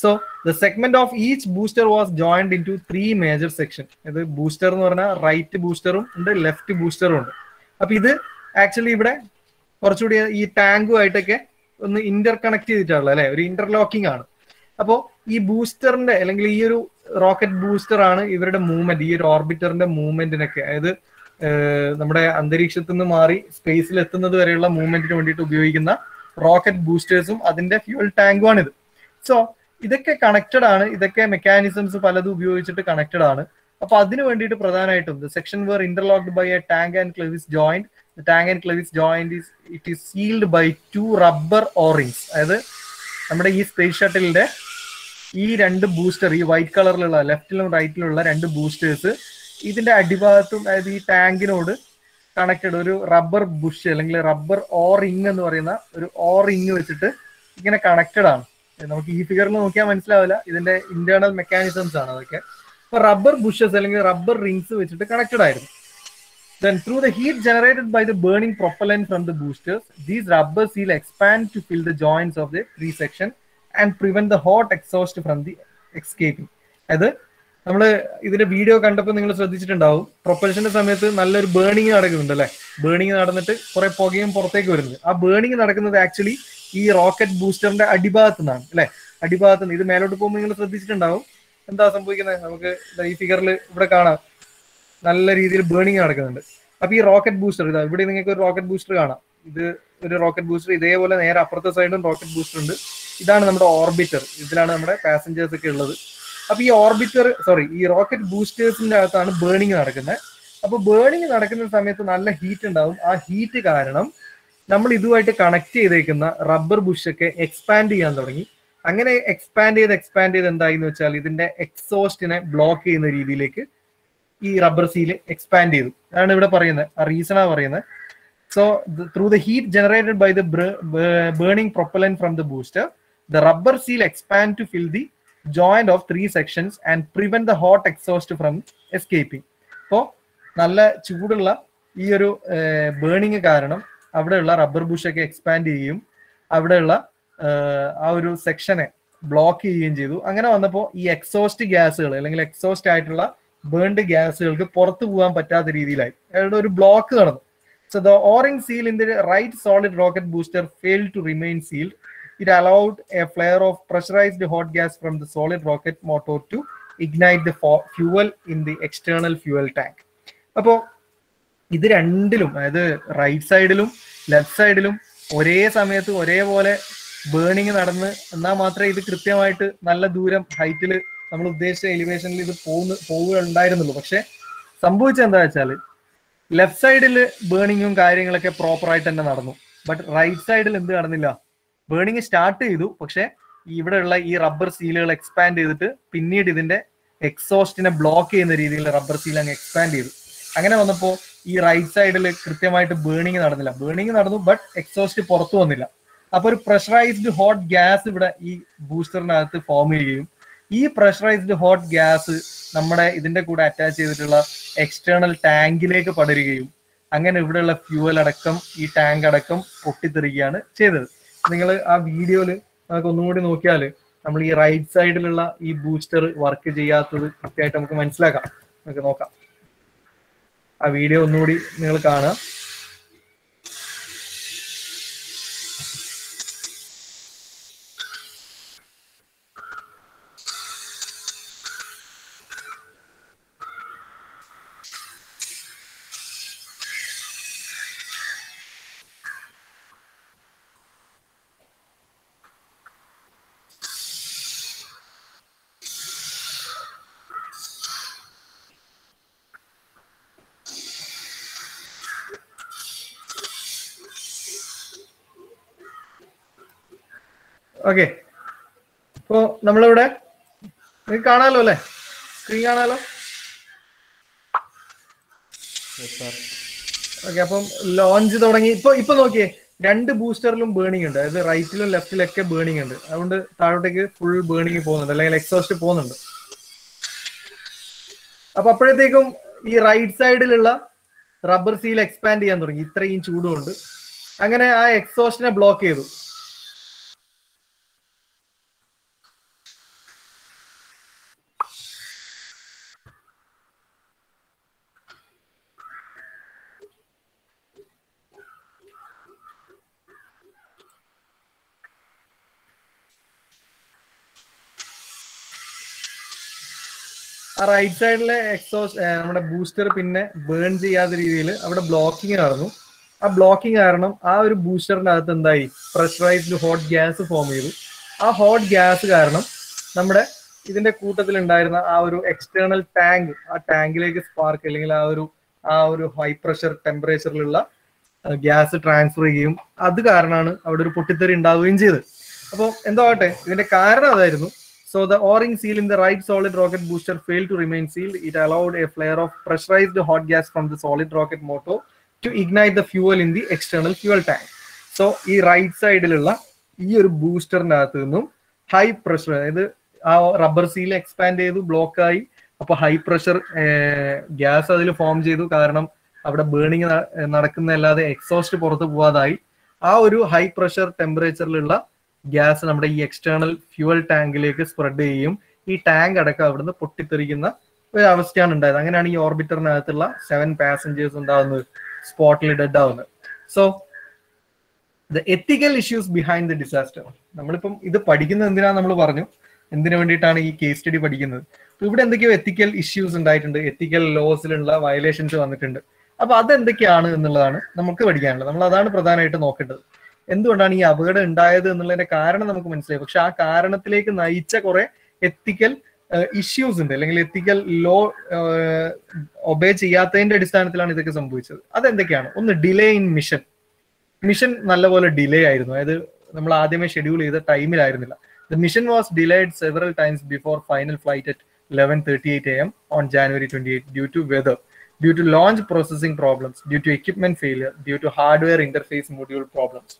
So the segment of each booster was joined in to 3 major section. ഇത് ബൂസ്റ്റർ എന്ന് പറഞ്ഞാൽ റൈറ്റ് ബൂസ്റ്ററും ഉണ്ട്, ലെഫ്റ്റ് ബൂസ്റ്ററും ഉണ്ട്. അപ്പൊ ഇത് ആക്ച്വലി ഇവിടെ കുറച്ചുകൂടി ഈ ടാങ്കുമായിട്ടൊക്കെ ഒന്ന് ഇന്റർ കണക്ട് ചെയ്തിട്ടുള്ള അല്ലെ, ഒരു ഇന്റർലോക്കിംഗ് ആണ്. അപ്പോൾ ഈ ബൂസ്റ്ററിന്റെ അല്ലെങ്കിൽ ഈ ഒരു റോക്കറ്റ് ബൂസ്റ്റർ ആണ് ഇവരുടെ മൂവ്മെന്റ്, ഈ ഒരു ഓർബിറ്ററിന്റെ മൂവ്മെന്റിനൊക്കെ, അതായത് നമ്മുടെ അന്തരീക്ഷത്തിൽ നിന്ന് മാറി സ്പേസിൽ എത്തുന്നത് വരെയുള്ള മൂവ്മെന്റിന് വേണ്ടിയിട്ട് ഉപയോഗിക്കുന്ന റോക്കറ്റ് ബൂസ്റ്റേഴ്സും അതിന്റെ ഫ്യൂൽ ടാങ്കും ആണിത്. സോ ഇതൊക്കെ കണക്റ്റഡ് ആണ്, ഇതൊക്കെ മെക്കാനിസംസ് പലതും ഉപയോഗിച്ചിട്ട് കണക്റ്റഡ് ആണ്. അപ്പൊ അതിന് വേണ്ടിയിട്ട് പ്രധാനമായിട്ടും the section were interlocked by a tank and clevis joint. The tank and clevis joint is sealed by 2 rubber O-rings. അതായത് നമ്മുടെ ഈ സ്പേസ് ഷട്ടിലിന്റെ ഈ 2 ബൂസ്റ്റർ, ഈ വൈറ്റ് കളറിലുള്ള ലെഫ്റ്റിലും റൈറ്റിലുള്ള 2 ബൂസ്റ്റേഴ്സ് ഇതിന്റെ അടിഭാഗത്തും, അതായത് ഈ ടാങ്കിനോട് കണക്റ്റഡ് ഒരു റബ്ബർ ബുഷ് അല്ലെങ്കിൽ റബ്ബർ O-ring എന്ന് പറയുന്ന ഒരു O-ring വെച്ചിട്ട് ഇങ്ങനെ കണക്റ്റഡ് ആണ്. നമുക്ക് ഈ ഫിഗറിൽ നോക്കിയാൽ മനസ്സിലാവില്ല, ഇതിന്റെ ഇന്റേണൽ മെക്കാനിസംസ് ആണ് അതൊക്കെ. അപ്പൊ റബ്ബർ ബുഷസ് അല്ലെങ്കിൽ റബ്ബർ റിങ്സ് വെച്ചിട്ട് കണക്റ്റഡ് ആയിരുന്നു. Then through the heat generated by the burning propellant from the boosters, these rubber seal expand to fill the joints of the 3 section and prevent the hot exhaust from the escaping. അത് നമ്മൾ ഇതിന്റെ video കണ്ടപ്പോൾ നിങ്ങൾ ശ്രദ്ധിച്ചിട്ടുണ്ടാവും, പ്രൊപ്പൽഷന്റെ സമയത്ത് നല്ലൊരു burning നടക്കുന്നുണ്ട് അല്ലെ. Burning നടന്നിട്ട് കുറെ പുകയും പുറത്തേക്ക് വരുന്നത്. ആ ബേണിങ് നടക്കുന്നത് ആക്ച്വലി ഈ റോക്കറ്റ് ബൂസ്റ്ററിന്റെ അടിഭാഗത്തു നിന്നാണ് അല്ലെ. അടിഭാഗത്ത് നിന്ന് ഇത് മേലോട്ട് പോകുമ്പോൾ നിങ്ങൾ ശ്രദ്ധിച്ചിട്ടുണ്ടാവും എന്താ സംഭവിക്കുന്നത്. നമുക്ക് ഈ ഫിഗറിൽ ഇവിടെ കാണാം, നല്ല രീതിയിൽ ബേണിങ് നടക്കുന്നുണ്ട്. അപ്പൊ ഈ റോക്കറ്റ് ബൂസ്റ്റർ ഇതാ ഇവിടെ നിങ്ങൾക്ക് ഒരു റോക്കറ്റ് ബൂസ്റ്റർ കാണാം. ഇത് ഒരു റോക്കറ്റ് ബൂസ്റ്റർ, ഇതേപോലെ നേരെ അപ്പുറത്തെ സൈഡും റോക്കറ്റ് ബൂസ്റ്റർ ഉണ്ട്. ഇതാണ് നമ്മുടെ ഓർബിറ്റർ, ഇതിലാണ് നമ്മുടെ പാസഞ്ചേഴ്സ് ഒക്കെ ഉള്ളത്. അപ്പൊ ഈ ഈ റോക്കറ്റ് ബൂസ്റ്റേഴ്സിന്റെ അകത്താണ് ബേണിങ് നടക്കുന്നത്. അപ്പൊ ബേണിങ് നടക്കുന്ന സമയത്ത് നല്ല ഹീറ്റ് ഉണ്ടാവും. ആ ഹീറ്റ് കാരണം നമ്മൾ ഇതുമായിട്ട് കണക്ട് ചെയ്തേക്കുന്ന റബ്ബർ ബുഷ് ഒക്കെ എക്സ്പാൻഡ് ചെയ്യാൻ തുടങ്ങി. അങ്ങനെ എക്സ്പാൻഡ് ചെയ്ത് എന്തായെന്ന് വെച്ചാൽ ഇതിന്റെ എക്സോസ്റ്റിനെ ബ്ലോക്ക് ചെയ്യുന്ന രീതിയിലേക്ക് ഈ റബ്ബർ സീൽ എക്സ്പാൻഡ് ചെയ്തു. അതാണ് ഇവിടെ പറയുന്നത്, ആ റീസണാ പറയുന്നത്. So through the heat generated by the burning propellant from the booster, the rubber seal expand to fill the joint of 3 sections and prevent the hot exhaust from escaping. അപ്പോൾ നല്ല ചൂടുള്ള ഈ ഒരു ബേണിങ് കാരണം അവിടെയുള്ള റബ്ബർ ബുഷ് ഒക്കെ expand ചെയ്യുകയും അവിടെയുള്ള ആ ഒരു സെക്ഷനെ ബ്ലോക്ക് ചെയ്യുകയും ചെയ്തു. അങ്ങനെ വന്നപ്പോൾ ഈ എക്സോസ്റ്റ് ഗ്യാസുകൾ അല്ലെങ്കിൽ എക്സോസ്റ്റ് ആയിട്ടുള്ള ബേൺഡ് ഗ്യാസുകൾക്ക് പുറത്തു പോകാൻ പറ്റാത്ത രീതിയിലായി, അയാളുടെ ഒരു ബ്ലോക്ക് നടന്നു. So the O-ring seal in the right solid rocket booster failed to remain sealed. It allowed a flare of pressurized hot gas from the solid rocket motor to ignite the fuel in the external fuel tank. അപ്പോൾ ഇത് രണ്ടിലും, അതായത് right സൈഡിലും left സൈഡിലും ഒരേ സമയത്ത് ഒരേപോലെ burning നടന്ന് എന്നാൽ മാത്രമേ ഇത് കൃത്യമായിട്ട് നല്ല ദൂരം ഹൈറ്റിൽ നമ്മൾ ഉദ്ദേശിച്ച എലിവേഷനിൽ ഇത് പോവുകയുണ്ടായിരുന്നുള്ളൂ. പക്ഷെ സംഭവിച്ചത് എന്താ വെച്ചാൽ ലെഫ്റ്റ് സൈഡിൽ ബേണിങ്ങും കാര്യങ്ങളൊക്കെ പ്രോപ്പറായിട്ട് തന്നെ നടന്നു. ബട്ട് റൈറ്റ് സൈഡിൽ എന്ത് നടന്നില്ല, ബേണിങ് സ്റ്റാർട്ട് ചെയ്തു, പക്ഷെ ഇവിടെയുള്ള ഈ റബ്ബർ സീലുകൾ എക്സ്പാൻഡ് ചെയ്തിട്ട് പിന്നീട് ഇതിന്റെ എക്സോസ്റ്റിനെ ബ്ലോക്ക് ചെയ്യുന്ന രീതിയിൽ റബ്ബർ സീൽ അങ്ങ് എക്സ്പാൻഡ് ചെയ്തു. അങ്ങനെ വന്നപ്പോൾ ഈ റൈറ്റ് സൈഡിൽ കൃത്യമായിട്ട് ബേണിങ് നടന്നില്ല. ബേണിങ് നടന്നു, ബട്ട് എക്സോസ്റ്റ് പുറത്തു വന്നില്ല. അപ്പൊ ഒരു പ്രഷറൈസ്ഡ് ഹോട്ട് ഗ്യാസ് ഇവിടെ ഈ ബൂസ്റ്ററിനകത്ത് ഫോം ചെയ്യുകയും ഈ പ്രഷറൈസ്ഡ് ഹോട്ട് ഗ്യാസ് നമ്മുടെ ഇതിന്റെ കൂടെ അറ്റാച്ച് ചെയ്തിട്ടുള്ള എക്സ്റ്റേണൽ ടാങ്കിലേക്ക് പടരുകയും അങ്ങനെ ഇവിടെയുള്ള ഫ്യൂവൽ അടക്കം ഈ ടാങ്ക് അടക്കം പൊട്ടിത്തെറിക്കുകയാണ് ചെയ്തത്. നിങ്ങൾ ആ വീഡിയോയിൽ നമുക്ക് ഒന്നും കൂടി നോക്കിയാൽ നമ്മൾ ഈ റൈറ്റ് സൈഡിലുള്ള ഈ ബൂസ്റ്റർ വർക്ക് ചെയ്യാത്തത് കൃത്യമായിട്ട് നമുക്ക് മനസ്സിലാക്കാം. നമുക്ക് നോക്കാം, ആ വീഡിയോ ഒന്നുകൂടി നിങ്ങൾ കാണുക. ഓക്കെ, ഇപ്പോ നമ്മളിവിടെ നിങ്ങൾക്ക് കാണാലോ അല്ലെ, സ്ക്രീൻ കാണാലോ. ഓക്കെ, അപ്പം ലോഞ്ച് തുടങ്ങി. ഇപ്പൊ നോക്കിയേ, രണ്ട് ബൂസ്റ്ററിലും ബേണിംഗ് ഉണ്ട്, അതായത് റൈറ്റിലും ലെഫ്റ്റിലൊക്കെ ബേണിംഗ് ഉണ്ട്. അതുകൊണ്ട് താഴോട്ടേക്ക് ഫുൾ ബേണിംഗ് പോകുന്നുണ്ട്, അല്ലെങ്കിൽ എക്സോസ്റ്റ് പോകുന്നുണ്ട്. അപ്പൊ അപ്പോഴത്തേക്കും ഈ റൈറ്റ് സൈഡിലുള്ള റബ്ബർ സീൽ എക്സ്പാൻഡ് ചെയ്യാൻ തുടങ്ങി, ഇത്രയും ചൂടുകൊണ്ട്. അങ്ങനെ ആ എക്സോസ്റ്റിനെ ബ്ലോക്ക് ചെയ്തു. ആ റൈറ്റ് സൈഡിലെ എക്സോസ്റ്റ് നമ്മുടെ ബൂസ്റ്റർ പിന്നെ ബേൺ ചെയ്യാത്ത രീതിയിൽ അവിടെ ബ്ലോക്കിങ് നടന്നു. ആ ബ്ലോക്കിങ് കാരണം ആ ഒരു ബൂസ്റ്ററിന്റെ അകത്ത് എന്തായി, പ്രഷറൈസ്ഡ് ഹോട്ട് ഗ്യാസ് ഫോം ചെയ്തു. ആ ഹോട്ട് ഗ്യാസ് കാരണം നമ്മുടെ ഇതിന്റെ കൂട്ടത്തിൽ ഉണ്ടായിരുന്ന ആ ഒരു എക്സ്റ്റേണൽ ടാങ്ക്, ആ ടാങ്കിലേക്ക് സ്പാർക്ക് അല്ലെങ്കിൽ ആ ഒരു ഹൈ പ്രഷർ ടെമ്പറേച്ചറിലുള്ള ഗ്യാസ് ട്രാൻസ്ഫർ ചെയ്യുകയും അത് കാരണമാണ് അവിടെ ഒരു പൊട്ടിത്തെറി ഉണ്ടാവുകയും ചെയ്തത്. അപ്പോൾ എന്തോ ആട്ടെ, ഇതിന്റെ കാരണം അതായിരുന്നു. So the O-ring seal in the right solid rocket booster failed to remain sealed. It allowed a flare of pressurized hot gas from the solid rocket motor to ignite the fuel in the external fuel tank. So ഈ right സൈഡിലുള്ള ഈ ഒരു ബൂസ്റ്ററിനകത്ത് നിന്നും high pressure, അതായത് ആ rubber seal expand ചെയ്തു, block ആയി. അപ്പൊ ഹൈ പ്രഷർ ഗ്യാസ് അതിൽ ഫോം ചെയ്തു, കാരണം അവിടെ ബേണിങ് നടക്കുന്നതല്ലാതെ എക്സോസ്റ്റ് പുറത്ത് പോവാതായി. ആ ഒരു ഹൈ പ്രഷർ ടെമ്പറേച്ചറിലുള്ള ഗ്യാസ് നമ്മുടെ ഈ എക്സ്റ്റേണൽ ഫ്യൂവൽ ടാങ്കിലേക്ക് സ്പ്രെഡ് ചെയ്യുകയും ഈ ടാങ്ക് അടക്കം അവിടുന്ന് പൊട്ടിത്തെറിക്കുന്ന ഒരു അവസ്ഥയാണ് ഉണ്ടായത്. അങ്ങനെയാണ് ഈ ഓർബിറ്ററിനകത്തുള്ള 7 പാസഞ്ചേഴ്സ് ഉണ്ടാവുന്നത്, സ്പോട്ടിൽ ഡെഡ് ആവുന്നത്. So the ethical issues behind the disaster. നമ്മളിപ്പം ഇത് പഠിക്കുന്നത് എന്തിനാ നമ്മൾ പറഞ്ഞു, എന്തിനു വേണ്ടിയിട്ടാണ് ഈ കേസ് സ്റ്റഡി പഠിക്കുന്നത്. ഇവിടെ എന്തൊക്കെയോ എത്തിക്കൽ ഇഷ്യൂസ് ഉണ്ടായിട്ടുണ്ട്, എത്തിക്കൽ ലോസിലുള്ള വയലേഷൻസ് വന്നിട്ടുണ്ട്. അപ്പൊ അതെന്തൊക്കെയാണ് എന്നുള്ളതാണ് നമുക്ക് പഠിക്കാനുള്ളത്. നമ്മൾ അതാണ് പ്രധാനമായിട്ട് നോക്കേണ്ടത്. എന്തുകൊണ്ടാണ് ഈ അപകടം ഉണ്ടായത് എന്നുള്ളതിന്റെ കാരണം നമുക്ക് മനസ്സിലായി, പക്ഷെ ആ കാരണത്തിലേക്ക് നയിച്ച കുറെ എത്തിക്കൽ ഇഷ്യൂസ് ഉണ്ട്, അല്ലെങ്കിൽ എത്തിക്കൽ ലോ ഒബേ ചെയ്യാത്തതിന്റെ അടിസ്ഥാനത്തിലാണ് ഇതൊക്കെ സംഭവിച്ചത്. അതെന്തൊക്കെയാണ്? ഒന്ന്, ഡിലേ ഇൻ മിഷൻ. മിഷൻ നല്ലപോലെ ഡിലേ ആയിരുന്നു, അതായത് നമ്മൾ ആദ്യമേ ഷെഡ്യൂൾ ചെയ്ത ടൈമിലായിരുന്നില്ല. The mission was delayed several times before final flight at 11:38 AM on January 28 due to weather, due to launch processing problems, due to equipment failure, due to hardware interface module problems.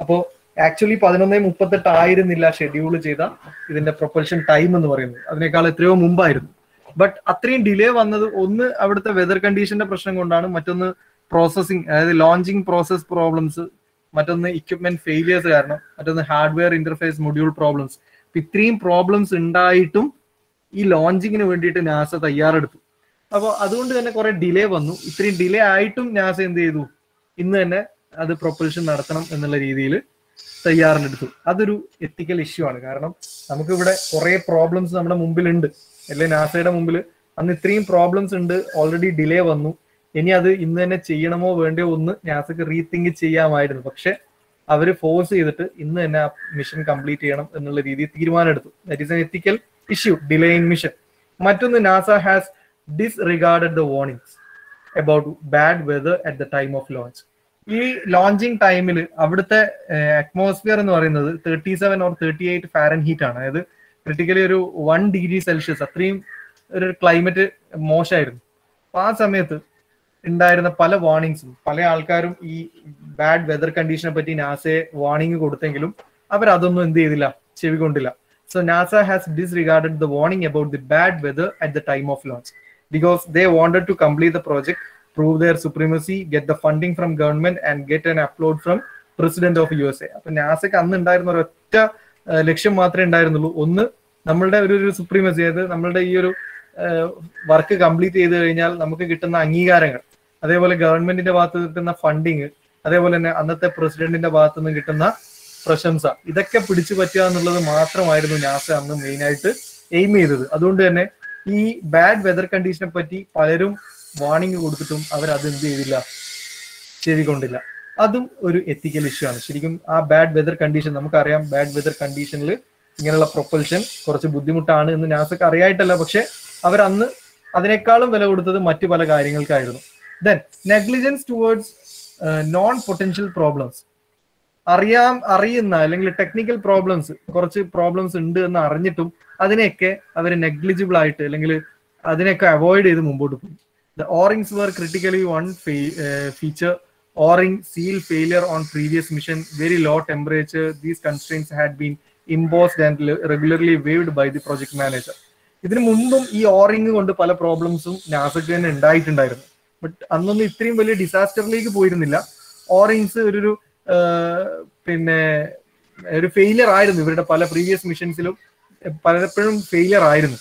അപ്പോൾ actually 11:38 ആയിരുന്നില്ല schedule ചെയ്ത ഇതിന്റെ propulsion time എന്ന് പറയുന്നത്, അതിനേക്കാൾ എത്രയോ മുമ്പായിരുന്നു. But അത്രയും ഡിലേ വന്നത് ഒന്ന് അവിടുത്തെ വെതർ കണ്ടീഷന്റെ പ്രശ്നം കൊണ്ടാണ്, മറ്റൊന്ന് പ്രോസസ്സിംഗ്, അതായത് ലോഞ്ചിങ് പ്രോസസ് പ്രോബ്ലംസ്, മറ്റൊന്ന് ഇക്വിപ്മെന്റ് ഫെയിലിയേഴ്സ് കാരണം, മറ്റൊന്ന് ഹാർഡ്വെയർ ഇന്റർഫേസ് മൊഡ്യൂൾ പ്രോബ്ലംസ്. ഇത്രയും പ്രോബ്ലംസ് ഉണ്ടായിട്ടും ഈ ലോഞ്ചിങ്ങിന് വേണ്ടിയിട്ട് നാസ തയ്യാറെടുത്തു. അപ്പോൾ അതുകൊണ്ട് തന്നെ കുറെ ഡിലേ വന്നു. ഇത്രയും ഡിലേ ആയിട്ടും നാസ എന്ത് ചെയ്തു, ഇന്ന് തന്നെ അത് പ്രൊപ്പൽഷൻ നടത്തണം എന്നുള്ള രീതിയിൽ തയ്യാറെടുത്തു. അതൊരു എത്തിക്കൽ ഇഷ്യൂ ആണ്. കാരണം നമുക്കിവിടെ കുറെ പ്രോബ്ലംസ് നമ്മുടെ മുമ്പിലുണ്ട്, അല്ലെ നാസയുടെ മുമ്പിൽ അന്ന് ഇത്രയും പ്രോബ്ലംസ് ഉണ്ട്, ഓൾറെഡി ഡിലേ വന്നു. ഇനി അത് ഇന്ന് തന്നെ ചെയ്യണമോ വേണ്ടയോ ഒന്ന് നാസക്ക് റീതിങ്ക് ചെയ്യാമായിരുന്നു. പക്ഷെ അവർ ഫോഴ്സ് ചെയ്തിട്ട് ഇന്ന് തന്നെ ആ മിഷൻ കംപ്ലീറ്റ് ചെയ്യണം എന്നുള്ള രീതിയിൽ തീരുമാനം എടുത്തു. That is an ethical issue, delay in mission. മറ്റൊന്ന്, NASA has disregarded the warnings about bad weather at the time of launch. ഈ ലോഞ്ചിങ് ടൈമിൽ അവിടുത്തെ അറ്റ്മോസ്ഫിയർ എന്ന് പറയുന്നത് 37 or 38 ഫാരൻഹീറ്റ് ആണ്. അതായത് ക്രിട്ടിക്കലി ഒരു 1 degree Celsius അത്രയും ഒരു ക്ലൈമറ്റ് മോശമായിരുന്നു. അപ്പൊ ആ സമയത്ത് ഉണ്ടായിരുന്ന പല വാർണിംഗ്സും, പല ആൾക്കാരും ഈ ബാഡ് വെതർ കണ്ടീഷനെ പറ്റി നാസയെ വാർണിംഗ് കൊടുത്തെങ്കിലും അവരതൊന്നും എന്ത് ചെയ്തില്ല, ചെവികൊണ്ടില്ല. So NASA has disregarded the warning about the bad weather at the time of launch because they wanted to complete the project, prove their supremacy, get the funding from government and get an upload from President of USA. അപ്പൊ നാസയ്ക്ക് അന്ന് ഉണ്ടായിരുന്ന ഒരൊറ്റ ലക്ഷ്യം മാത്രമേ ഉണ്ടായിരുന്നുള്ളൂ. ഒന്ന്, നമ്മളുടെ ഒരു സുപ്രീമസി, അതായത് നമ്മളുടെ ഈ ഒരു വർക്ക് കംപ്ലീറ്റ് ചെയ്ത് കഴിഞ്ഞാൽ നമുക്ക് കിട്ടുന്ന അംഗീകാരങ്ങൾ, അതേപോലെ ഗവൺമെന്റിന്റെ ഭാഗത്ത് കിട്ടുന്ന ഫണ്ടിങ്, അതേപോലെ തന്നെ അന്നത്തെ പ്രസിഡന്റിന്റെ ഭാഗത്ത് നിന്ന് കിട്ടുന്ന പ്രശംസ, ഇതൊക്കെ പിടിച്ചു പറ്റുക എന്നുള്ളത് മാത്രമായിരുന്നു നാസ അന്ന് മെയിനായിട്ട് എയിം ചെയ്തത്. അതുകൊണ്ട് തന്നെ ഈ ബാഡ് വെതർ കണ്ടീഷനെ പറ്റി പലരും വാർണിംഗ് കൊടുത്തിട്ടും അവരത് എന്ത് ചെയ്തില്ല, ചെവികൊണ്ടില്ല. അതും ഒരു എത്തിക്കൽ ഇഷ്യൂ ആണ്. ശരിക്കും ആ ബാഡ് വെതർ കണ്ടീഷൻ, നമുക്കറിയാം ബാഡ് വെതർ കണ്ടീഷനിൽ ഇങ്ങനെയുള്ള പ്രൊപ്പൽഷൻ കുറച്ച് ബുദ്ധിമുട്ടാണ് എന്ന് നാസക്ക് അറിയായിട്ടല്ല, പക്ഷെ അവർ അന്ന് അതിനേക്കാളും വില കൊടുത്തത് മറ്റു പല കാര്യങ്ങൾക്കായിരുന്നു. Then negligence towards known potential problems. അറിയുന്ന അല്ലെങ്കിൽ ടെക്നിക്കൽ പ്രോബ്ലംസ്, കുറച്ച് പ്രോബ്ലംസ് ഉണ്ട് എന്ന് അറിഞ്ഞിട്ടും അതിനെയൊക്കെ അവർ നെഗ്ലിജിബിൾ ആയിട്ട് അല്ലെങ്കിൽ അതിനെയൊക്കെ അവോയ്ഡ് ചെയ്ത് മുമ്പോട്ട് പോയി. The O-rings were critically one feature. O-ring seal failure on previous mission, very low temperature, these constraints had been imposed and regularly waived by the project manager. ഇതിനു മുമ്പും ഈ ഓറിംഗ് കൊണ്ട് പല പ്രോബ്ലംസും നാസക്ക് തന്നെ ഉണ്ടായിട്ടുണ്ടായിരുന്നു. ബട്ട് അന്നൊന്നും ഇത്രയും വലിയ ഡിസാസ്റ്ററിലേക്ക് പോയിരുന്നില്ല. ഓറിങ്സ് ഒരു ഫെയിലിയർ ആയിരുന്നു. ഇവരുടെ പല പ്രീവിയസ് മിഷൻസിലും പലപ്പോഴും ഫെയിലിയർ ആയിരുന്നു.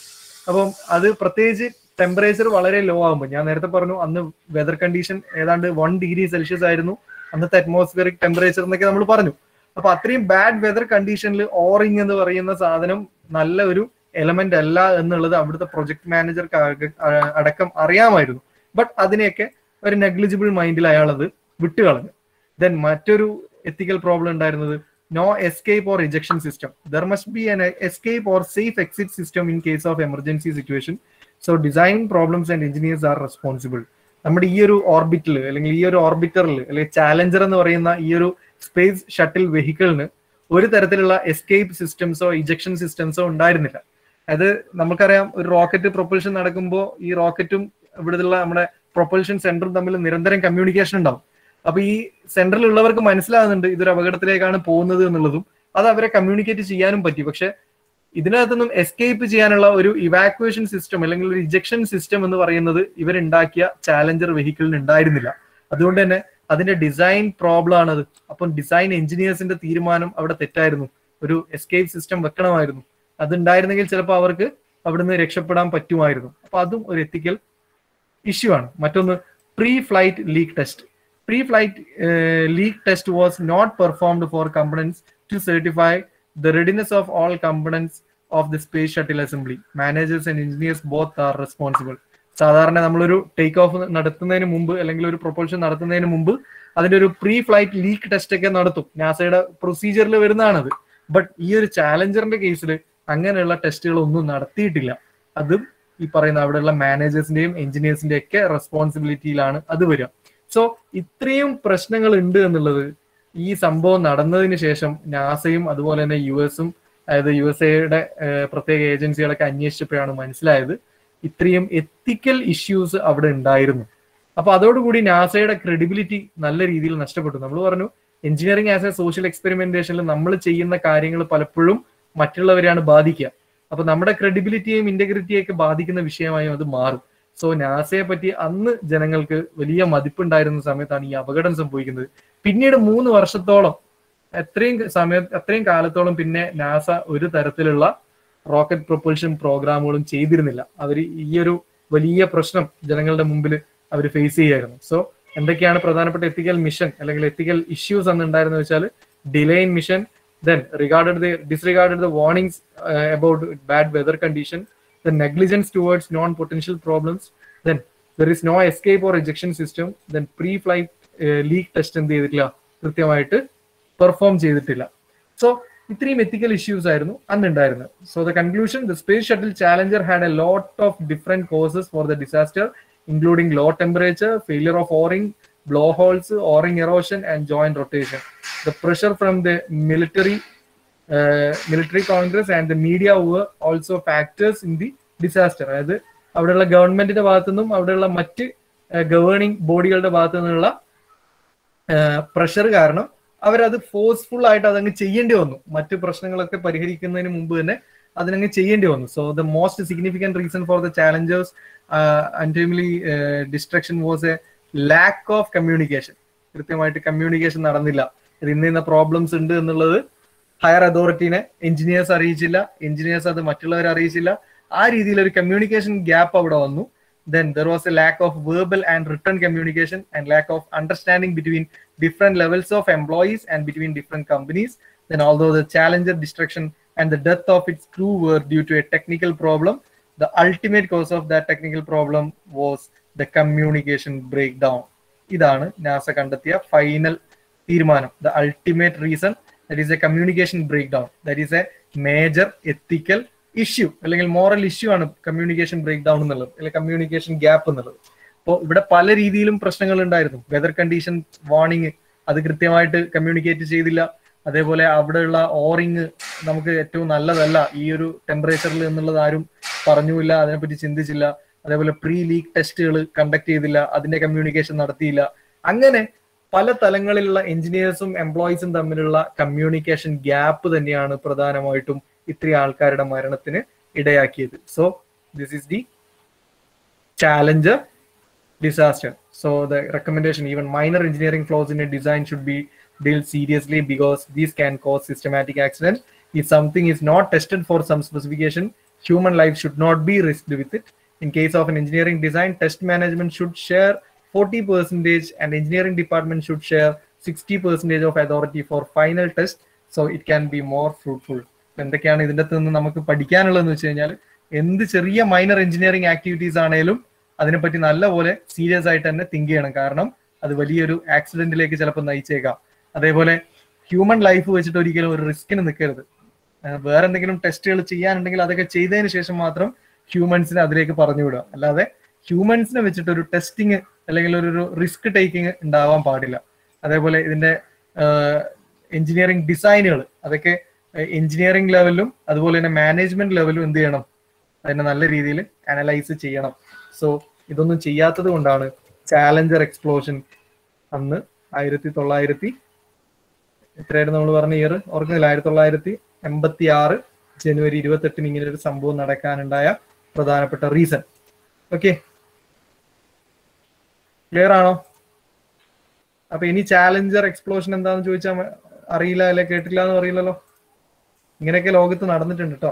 അപ്പം അത് പ്രത്യേകിച്ച് ടെമ്പറേച്ചർ വളരെ ലോ ആകുമ്പോൾ, ഞാൻ നേരത്തെ പറഞ്ഞു അന്ന് വെതർ കണ്ടീഷൻ ഏതാണ്ട് 1 degree Celsius ആയിരുന്നു അന്നത്തെ അറ്റ്മോസ്ഫിയറിക് ടെമ്പറേച്ചർ എന്നൊക്കെ നമ്മൾ പറഞ്ഞു. അപ്പൊ അത്രയും ബാഡ് വെതർ കണ്ടീഷനിൽ ഓറിംഗ് എന്ന് പറയുന്ന സാധനം നല്ല ഒരു എലമെന്റ് അല്ല എന്നുള്ളത് അവിടുത്തെ പ്രൊജക്ട് മാനേജർക്ക് അടക്കം അറിയാമായിരുന്നു. ബട്ട് അതിനെയൊക്കെ ഒരു നെഗ്ലിജിബിൾ മൈൻഡിൽ അയാൾ അത് വിട്ടുകളഞ്ഞു. ദെൻ മറ്റൊരു എത്തിക്കൽ പ്രോബ്ലം ഉണ്ടായിരുന്നത് no escape or ejection system. There must be an escape or safe exit system in case of emergency situation. So design problems and engineers are responsible. നമ്മുടെ ഈ ഒരു ഓർബിറ്റിൽ അല്ലെങ്കിൽ ഈ ഒരു ഓർബിറ്ററിൽ അല്ലെങ്കിൽ ചാലഞ്ചർ എന്ന് പറയുന്ന ഈ ഒരു സ്പേസ് ഷട്ടിൽ വെഹിക്കിളിന് ഒരു തരത്തിലുള്ള എസ്കേപ്പ് സിസ്റ്റംസോ ഇജക്ഷൻ സിസ്റ്റംസോ ഉണ്ടായിരുന്നില്ല. അത് നമുക്കറിയാം, ഒരു റോക്കറ്റ് പ്രൊപ്പൽഷൻ നടക്കുമ്പോൾ ഈ റോക്കറ്റും ഇവിടുത്തെ നമ്മുടെ പ്രൊപ്പൽഷൻ സെന്ററും തമ്മിൽ നിരന്തരം കമ്മ്യൂണിക്കേഷൻ ഉണ്ടാവും. അപ്പൊ ഈ സെന്ററിൽ ഉള്ളവർക്ക് മനസ്സിലാകുന്നുണ്ട് ഇതൊരു അപകടത്തിലേക്കാണ് പോകുന്നത് എന്നുള്ളതും അത് അവരെ കമ്മ്യൂണിക്കേറ്റ് ചെയ്യാനും പറ്റി. പക്ഷെ ഇതിനകത്തൊന്നും എസ്കേപ്പ് ചെയ്യാനുള്ള ഒരു ഇവാക്വേഷൻ സിസ്റ്റം അല്ലെങ്കിൽ ഒരു ഇജക്ഷൻ സിസ്റ്റം എന്ന് പറയുന്നത് ഇവരുണ്ടാക്കിയ ചാലഞ്ചർ വെഹിക്കിളിന് ഉണ്ടായിരുന്നില്ല. അതുകൊണ്ട് തന്നെ അതിന്റെ ഡിസൈൻ പ്രോബ്ലം ആണത്. അപ്പം ഡിസൈൻ എഞ്ചിനീയേഴ്സിന്റെ തീരുമാനം അവിടെ തെറ്റായിരുന്നു. ഒരു എസ്കേപ്പ് സിസ്റ്റം വെക്കണമായിരുന്നു. അതുണ്ടായിരുന്നെങ്കിൽ ചിലപ്പോൾ അവർക്ക് അവിടുന്ന് രക്ഷപ്പെടാൻ പറ്റുമായിരുന്നു. അപ്പൊ അതും ഒരു എത്തിക്കൽ ഇഷ്യൂ ആണ്. മറ്റൊന്ന്, pre flight leak test. Pre flight leak test was not performed for components to certify the readiness of all components of the space shuttle assembly. Managers and engineers both are responsible. സാധാരണ നമ്മളൊരു take off നടത്തുന്നതിന് മുമ്പ് അല്ലെങ്കിൽ ഒരു propulsion നടത്തുന്നതിന് മുമ്പ് അതിന്റെ ഒരു പ്രീ ഫ്ലൈറ്റ് ലീക്ക് ടെസ്റ്റ് ഒക്കെ നടത്തും. നാസയുടെ പ്രൊസീജിയറിൽ വരുന്നതാണത്. ബട്ട് ഈ ഒരു ചാലഞ്ചറിന്റെ കേസിൽ അങ്ങനെയുള്ള ടെസ്റ്റുകളൊന്നും നടത്തിയിട്ടില്ല. അതും ഈ പറയുന്ന അവിടെയുള്ള മാനേജേഴ്സിന്റെയും എഞ്ചിനീയേഴ്സിന്റെയും ഒക്കെ റെസ്പോൺസിബിലിറ്റിയിലാണ് അത് വരിക. സോ ഇത്രയും പ്രശ്നങ്ങൾ ഉണ്ട് എന്നുള്ളത് ഈ സംഭവം നടന്നതിന് ശേഷം നാസയും അതുപോലെ തന്നെ യുഎസും, അതായത് USA പ്രത്യേക ഏജൻസികളൊക്കെ അന്വേഷിച്ചപ്പോഴാണ് മനസ്സിലായത് ഇത്രയും എത്തിക്കൽ ഇഷ്യൂസ് അവിടെ ഉണ്ടായിരുന്നു. അപ്പൊ അതോടുകൂടി നാസയുടെ ക്രെഡിബിലിറ്റി നല്ല രീതിയിൽ നഷ്ടപ്പെട്ടു. നമ്മൾ പറഞ്ഞു എഞ്ചിനീയറിംഗ് ആസ് എ സോഷ്യൽ എക്സ്പെരിമെന്റേഷനിൽ നമ്മൾ ചെയ്യുന്ന കാര്യങ്ങൾ പലപ്പോഴും മറ്റുള്ളവരെയാണ് ബാധിക്കുക. അപ്പൊ നമ്മുടെ ക്രെഡിബിലിറ്റിയെയും ഇന്റഗ്രിറ്റിയെയൊക്കെ ബാധിക്കുന്ന വിഷയമായും അത് മാറും. സോ നാസയെ പറ്റി അന്ന് ജനങ്ങൾക്ക് വലിയ മതിപ്പുണ്ടായിരുന്ന സമയത്താണ് ഈ അപകടം സംഭവിക്കുന്നത്. പിന്നീട് 3 വർഷത്തോളം അത്രയും കാലത്തോളം പിന്നെ നാസ ഒരു തരത്തിലുള്ള റോക്കറ്റ് പ്രൊപ്പൽഷൻ പ്രോഗ്രാമുകളും ചെയ്തിരുന്നില്ല. അവർ ഈ ഒരു വലിയ പ്രശ്നം ജനങ്ങളുടെ മുമ്പിൽ അവർ ഫേസ് ചെയ്യായിരുന്നു. സോ എന്തൊക്കെയാണ് പ്രധാനപ്പെട്ട എത്തിക്കൽ മിഷൻ അല്ലെങ്കിൽ എത്തിക്കൽ ഇഷ്യൂസ് അന്ന് ഉണ്ടായിരുന്നു വെച്ചാൽ, delay in mission, then disregarded the warnings about bad weather condition, the negligence towards non-potential problems, then there is no escape or ejection system, then pre-flight leak test എന്ത് ചെയ്തിട്ടില്ല, കൃത്യമായിട്ട് perform ചെയ്തിട്ടില്ല. So ഇത്രയും ethical issues ആയിരുന്നു അന്നുണ്ടായിരുന്നത്. So the conclusion, the space shuttle Challenger had a lot of different causes for the disaster, including low temperature, failure of O-ring, blowholes, o-ring erosion, and joint rotation. The pressure from the military Congress and the media were also factors in the disaster. അതായത് അവിടെയുള്ള ഗവൺമെന്റിന്റെ ഭാഗത്തു നിന്നും അവിടെയുള്ള മറ്റ് governing ബോഡികളുടെ ഭാഗത്തു നിന്നുള്ള pressure കാരണം അവരത് ഫോഴ്സ്ഫുൾ ആയിട്ട് അതങ്ങ് ചെയ്യേണ്ടി വന്നു. മറ്റു പ്രശ്നങ്ങളൊക്കെ പരിഹരിക്കുന്നതിന് മുമ്പ് തന്നെ അതിനങ്ങ് ചെയ്യേണ്ടി വന്നു. So the most significant reason for the challengers untimely destruction was A lack of communication. കൃത്യമായിട്ട് കമ്മ്യൂണിക്കേഷൻ നടന്നില്ല. ഇന്ന പ്രോബ്ലംസ് ഉണ്ട് എന്നുള്ളത് ഹയർ അതോറിറ്റീനെ എഞ്ചിനീയേഴ്സ് അറിയിച്ചില്ല, എഞ്ചിനീയേഴ്സ് അത് മറ്റുള്ളവരെ അറിയിച്ചില്ല. ആ രീതിയിൽ ഒരു കമ്മ്യൂണിക്കേഷൻ ഗ്യാപ്പ് അവിടെ വന്നു. Then there was a lack of verbal and written communication and lack of understanding between different levels of employees and between different companies. Then although the Challenger destruction and the death of its crew were due to a technical problem, the ultimate cause of that technical problem was the communication breakdown. ഇതാണ് NASA കണ്ടെത്തിയ final തീരുമാനം. The ultimate reason, that is a communication breakdown. That is a major ethical issue അല്ലെങ്കിൽ moral issue ആണ് communication break down എന്നുള്ളത്, അല്ലെങ്കിൽ communication gap എന്നുള്ളത്. അപ്പോൾ ഇവിടെ പല രീതിയിലും പ്രശ്നങ്ങൾ ഉണ്ടായിരുന്നു. വെതർ കണ്ടീഷൻ വാർണിംഗ് അത് കൃത്യമായിട്ട് കമ്മ്യൂണിക്കേറ്റ് ചെയ്തില്ല. അതേപോലെ അവിടെയുള്ള ഓറിങ് നമുക്ക് ഏറ്റവും നല്ലതല്ല ഈ ഒരു ടെമ്പറേച്ചറിൽ എന്നുള്ളത് ആരും പറഞ്ഞില്ല, അതിനെപ്പറ്റി ചിന്തിച്ചില്ല. അതേപോലെ പ്രീ ലീക്ക് ടെസ്റ്റുകൾ കണ്ടക്ട് ചെയ്തില്ല, അതിന്റെ കമ്മ്യൂണിക്കേഷൻ നടത്തിയില്ല. അങ്ങനെ പല തലങ്ങളിലുള്ള എഞ്ചിനീയേഴ്സും എംപ്ലോയീസും തമ്മിലുള്ള കമ്മ്യൂണിക്കേഷൻ ഗ്യാപ്പ് തന്നെയാണ് പ്രധാനമായിട്ടും ഇത്രയും ആൾക്കാരുടെ മരണത്തിന് ഇടയാക്കിയത്. So this is the Challenger disaster. So the recommendation, even minor engineering flaws in a design should be dealt seriously because these can cause systematic accidents. If something is not tested for some specification, human life should not be risked with it. In case of an engineering design, test management should share 40% and engineering department should share 60% of authority for final test, so it can be more fruitful. എന്തൊക്കെയാണ് ഇതിൻ്റെ അകത്ത് നിന്ന് നമുക്ക് പഠിക്കാനുള്ളതെന്ന് വെച്ച് കഴിഞ്ഞാൽ, എന്ത് ചെറിയ minor engineering activities ആണെങ്കിലും അതിനെപ്പറ്റി നല്ലപോലെ സീരിയസ് ആയിട്ട് തന്നെ തിങ്ക് ചെയ്യണം. കാരണം അത് വലിയൊരു ആക്സിഡന്റിലേക്ക് ചിലപ്പോൾ നയിച്ചേക്കാം. അതേപോലെ ഹ്യൂമൻ ലൈഫ് വെച്ചിട്ട് ഒരിക്കലും ഒരു റിസ്കിന് നിൽക്കരുത്. വേറെ എന്തെങ്കിലും ടെസ്റ്റുകൾ ചെയ്യാനുണ്ടെങ്കിൽ അതൊക്കെ ചെയ്തതിന് ശേഷം മാത്രം ഹ്യൂമൻസിനെ അതിലേക്ക് പറഞ്ഞു വിടുക. അല്ലാതെ ഹ്യൂമൻസിനെ വെച്ചിട്ട് ഒരു ടെസ്റ്റിങ് അല്ലെങ്കിൽ ഒരു റിസ്ക് ടേക്കിങ് ഉണ്ടാവാൻ പാടില്ല. അതേപോലെ ഇതിന്റെ എഞ്ചിനീയറിംഗ് ഡിസൈനുകൾ അതൊക്കെ എഞ്ചിനീയറിംഗ് ലെവലിലും അതുപോലെ തന്നെ മാനേജ്മെന്റ് ലെവലിലും എന്ത് ചെയ്യണം, അതിനെ നല്ല രീതിയിൽ അനലൈസ് ചെയ്യണം. സോ ഇതൊന്നും ചെയ്യാത്തത് കൊണ്ടാണ് ചാലഞ്ചർ എക്സ്പ്ലോഷൻ അന്ന് 1900 എത്രയായിരുന്നു നമ്മൾ പറഞ്ഞ ഇയർ ഓർക്കുന്നില്ല, 1986 ജനുവരി 28 ഇങ്ങനെ ഒരു സംഭവം നടക്കാനുണ്ടായ പ്രധാനപ്പെട്ട റീസൺ. ഓക്കെ, ക്ലിയർ ആണോ? അപ്പൊ ഇനി ചാലഞ്ചർ എക്സ്പ്ലോഷൻ എന്താണെന്ന് ചോദിച്ചാൽ അറിയില്ല, അല്ലെ കേട്ടില്ല എന്ന് പറയില്ലല്ലോ. ഇങ്ങനെയൊക്കെ ലോകത്ത് നടന്നിട്ടുണ്ട് കേട്ടോ.